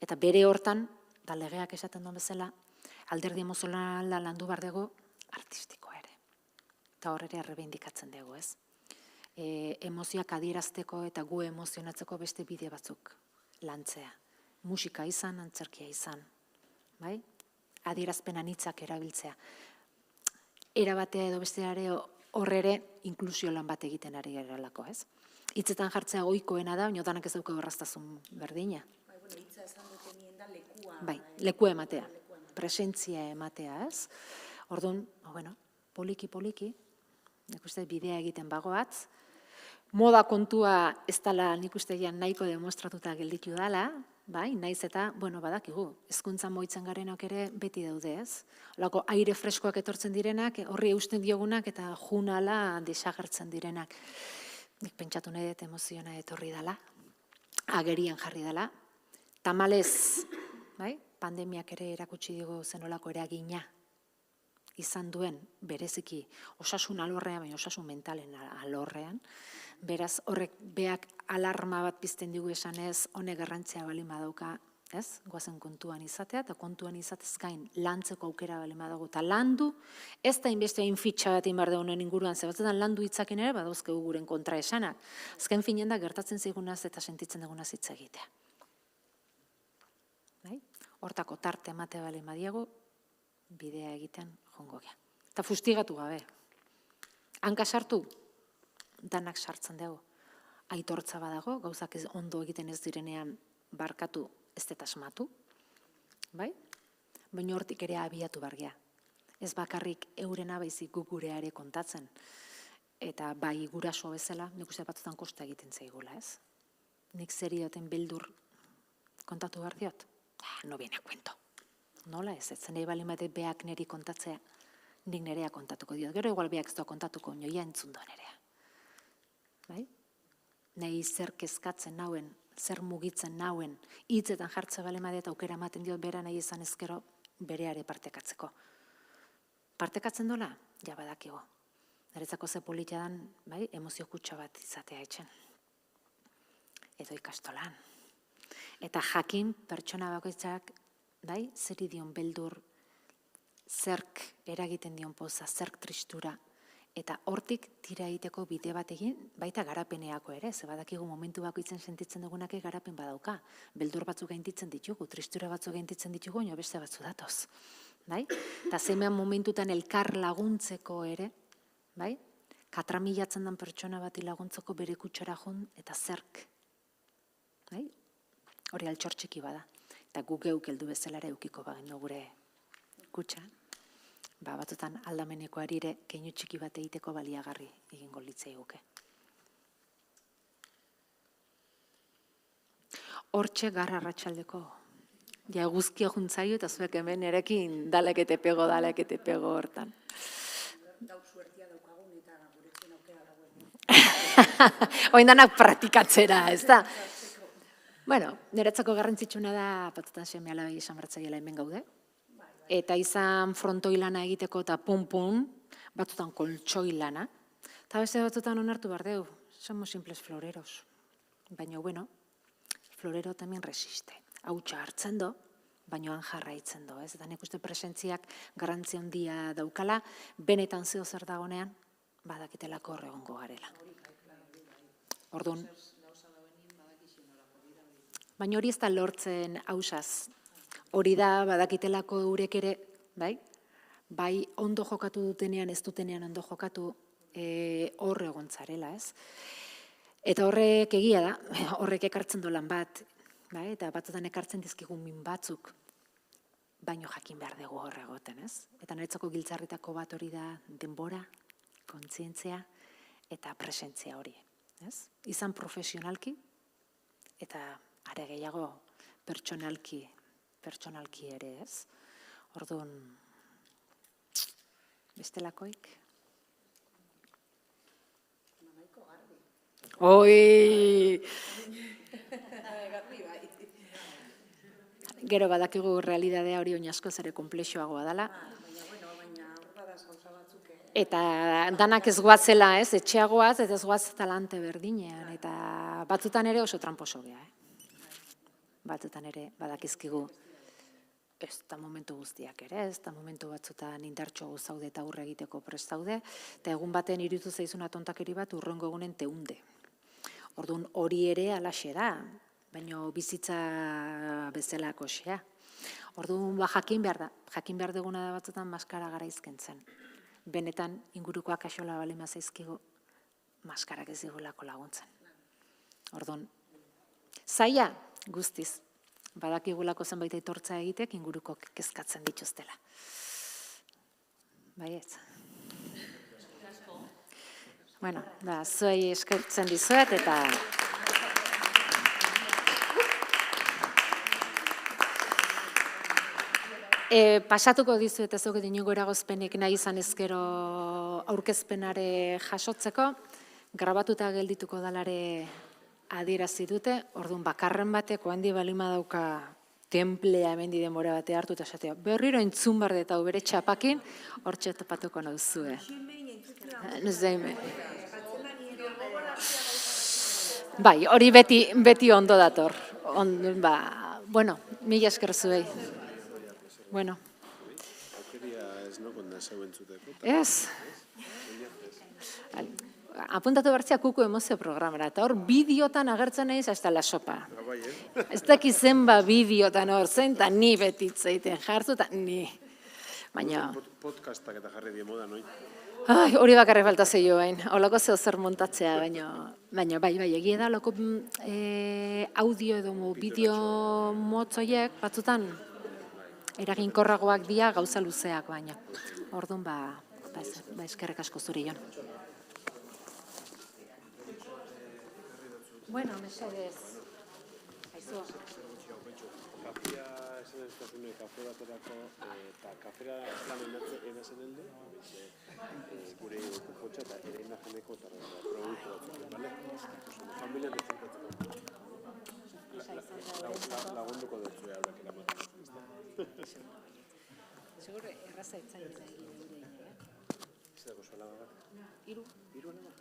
eta bere hortan, da legeak esaten duen bezala, alderdi emozionala landu behar dugu artistikoa ere. Eta hor ere errebindikatzen dugu, ez? Emozioak adierazteko eta gu emozionatzeko beste bide batzuk lantzea. Musika izan, antzerkia izan, bai? Adierazpen anitzak erabiltzea. Era batea edo besteare hor ere inklusio lan bat egiten ari gerelako, ez? Hitzetan jartzea ohikoena da, baina danak ez dauka erraztasun berdina. Hitza esan dute nien da lekua. Bai, lekua ematea, presentzia ematea, ez? Orduan, poliki, nik uste bidea egiten bagoatz, moda kontua ez dela nik uste nahiko demostratuta gelditu dela, bai, naiz eta, badakigu, hezkuntza moitzen garenak ere beti daude, ez? Holako aire freskoak etortzen direnak, horri eusten diogunak eta junala desagertzen direnak. Nik pentsatu nahi dut emoziona etorri dela, agerian jarri dela, tamalez, bai, pandemiak ere erakutsi digu zenolako eragina izan duen bereziki osasun alorrean, baina osasun mentalen alorrean. Beraz, horrek beak alarma bat pizten digu esanez, honek garrantzia bali madauka, ez? Goazen kontuan izatea, eta kontuan izatez gain lantzeko aukera bali madago. Eta landu, ez da inbeste hain fitxa bat inbar honen inguruan, zebatzetan landu hitzakin ere, badauzkegu guren kontra esanak. Azken finean da, gertatzen zigunaz eta sentitzen dugunaz hitz egitea. Hortako tarte emate bali madiago, bidea egiten jongo gea. Eta fustigatu gabe. Hanka sartu, danak sartzen dugu. Aitortza badago, gauzak ondo egiten ez direnean barkatu ez dut asmatu. Bai? Baina hortik ere abiatu bargea. Ez bakarrik eurena baizik guk gurea ere kontatzen. Eta bai guraso bezala, nik uste batzutan kosta egiten zaigula, ez? Nik zeri duten beldur kontatu behar diot? No viene a cuento. Nola ez, ez nahi bali mate beak neri kontatzea, nik nerea kontatuko diot. Gero igual beak ez doa kontatuko, noia entzundoa nerea. Bai? Nahi zer kezkatzen nauen, zer mugitzen nauen, hitzetan jartze bali mate eta aukera ematen diot bera nahi izan ezkero bereare partekatzeko. Partekatzen dola? Ja badakigo. Niretzako ze politia dan, bai, emozio kutxa bat izatea etxen. Edo ikastolan. Eta jakin pertsona bakoitzak, bai, zer dion beldur, zerk eragiten dion poza, zerk tristura, eta hortik tira egiteko bide bat egin, baita garapeneako ere, ze badakigu momentu bakoitzen sentitzen dugunak garapen badauka. Beldur batzuk gainditzen ditugu, tristura batzuk gainditzen ditugu, baina beste batzu datoz. Bai? Eta zemean momentutan elkar laguntzeko ere, bai? Katramilatzen den pertsona bati laguntzeko bere kutsara joan, eta zerk. Bai? Hori altxortxiki bada. Eta guk geuk heldu bezala ere eukiko bagendo gure kutsa. Batzutan aldameneko arire keinu txiki bat egiteko baliagarri egingo litzai guke. Hortxe garra arratsaldeko. Ja guzkia juntzaio eta zuek hemen erekin dalekete pego hortan. Dauk suertia daukagun eta guretzen aukera dagoen. Oindanak praktikatzera, ez da? Bueno, niretzako garrantzitsuna da, batzutan seme alabai esan bertzaiela hemen gaude. Eta izan frontoi lana egiteko eta pun-pun, batzutan koltsoi lana. Eta beste batzutan onartu behar deu, somos simples floreros. Baina, bueno, florero tamien resiste. Hautsa hartzen do, baina han jarraitzen do, ez? Eta nik uste presentziak garrantzi handia daukala, benetan zeo zer dagonean, badakitelako hor egongo garela. Orduan, baina hori ez da lortzen hausaz. Hori da badakitelako eurek ere, bai ondo jokatu dutenean, ez dutenean ondo jokatu, hor egontzarela, ez? Eta horrek egia da, horrek ekartzen do lan bat, eta batzutan ekartzen dizkigun min batzuk, baino jakin behar dugu hor egoten, ez? Eta niretzako giltzarritako bat hori da denbora, kontzientzia eta presentzia hori, ez? Izan profesionalki eta are gehiago pertsonalki ere, ez? Orduan, bestelakoik? Oi! Gero badakigu realidadea hori oinazko zere komplexoagoa dela. Eta danak ez guatzela, ez? Etxeagoaz, eta ez guaz talante berdinean. Eta batzutan ere oso tramposo gea, Batzutan ere badakizkigu. Ez da momentu guztiak ere, ez da momentu batzutan indartxo zaude eta aurre egiteko prest zaude, eta egun baten iruditu zaizuna tontakeri bat urrengo egunen teunde. Orduan hori ere alaxe da, baina bizitza bezalako xea. Orduan jakin behar duguna da batzutan maskara gara izkentzen. Benetan ingurukoak axola balima zaizkigu, maskarak ez digulako laguntzen. Orduan, zaila guztiz. Badakigulako zenbait aitortza egitek inguruko kezkatzen dituztela. Baietz. Bueno, zuei eskertzen dizuet eta... Pasatuko dizuet ez dugu inongo eragozpenik nahi izan ezkero aurkezpenare jasotzeko, grabatuta geldituko dalare adierazi dute, orduan bakarren bateko handi balima dauka templea hemendi denbora bate hartu eta esatea, berriro entzun barde eta bere txapakin, hortxe topatuko nauzue. Bai, hori beti ondo dator. Bueno, mila esker zuei. Bueno. Ez. Apuntatu bertzea kuku emozio programara, eta hor bideotan agertzen nahiz hasta la sopa. Ez dakizen bideotan hor zen, eta ni betitzeiten jartu, eta ni. Baina... Podcastak eta jarri die moda, noi? Hori bakarrik falta zeio bain, holako zeo zer montatzea, baina bai, egia da, holako audio edo bideo motzoiek batzutan eraginkorragoak dira gauza luzeak baina. Orduan, eskerrek asko zuri joan. Bueno, mesedez. Aizu. Kafea esan ez dazune kafe baterako eta kafera planen edazen elde, gure kupotxa eta ere imageneko eta produktu batzuk, bale? Familia defendatzeko. Lagunduko dut zure aurrak eramaten. Seguro, erraza itzai da gure. Zerako sola bat? Iru. Iru alema?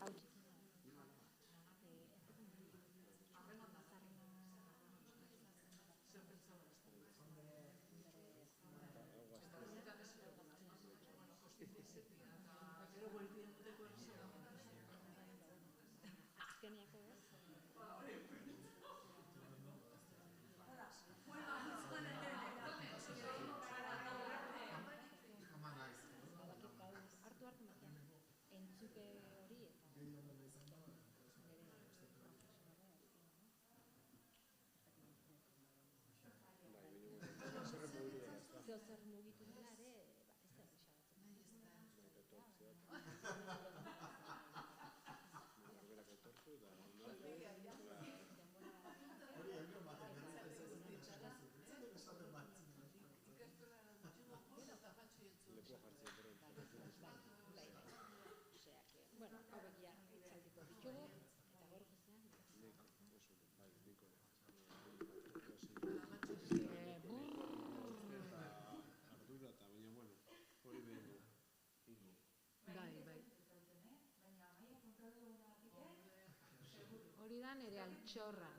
nire altxorra.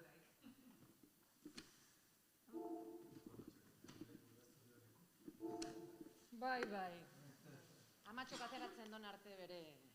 Bai. Amatxok ateratzen don arte bere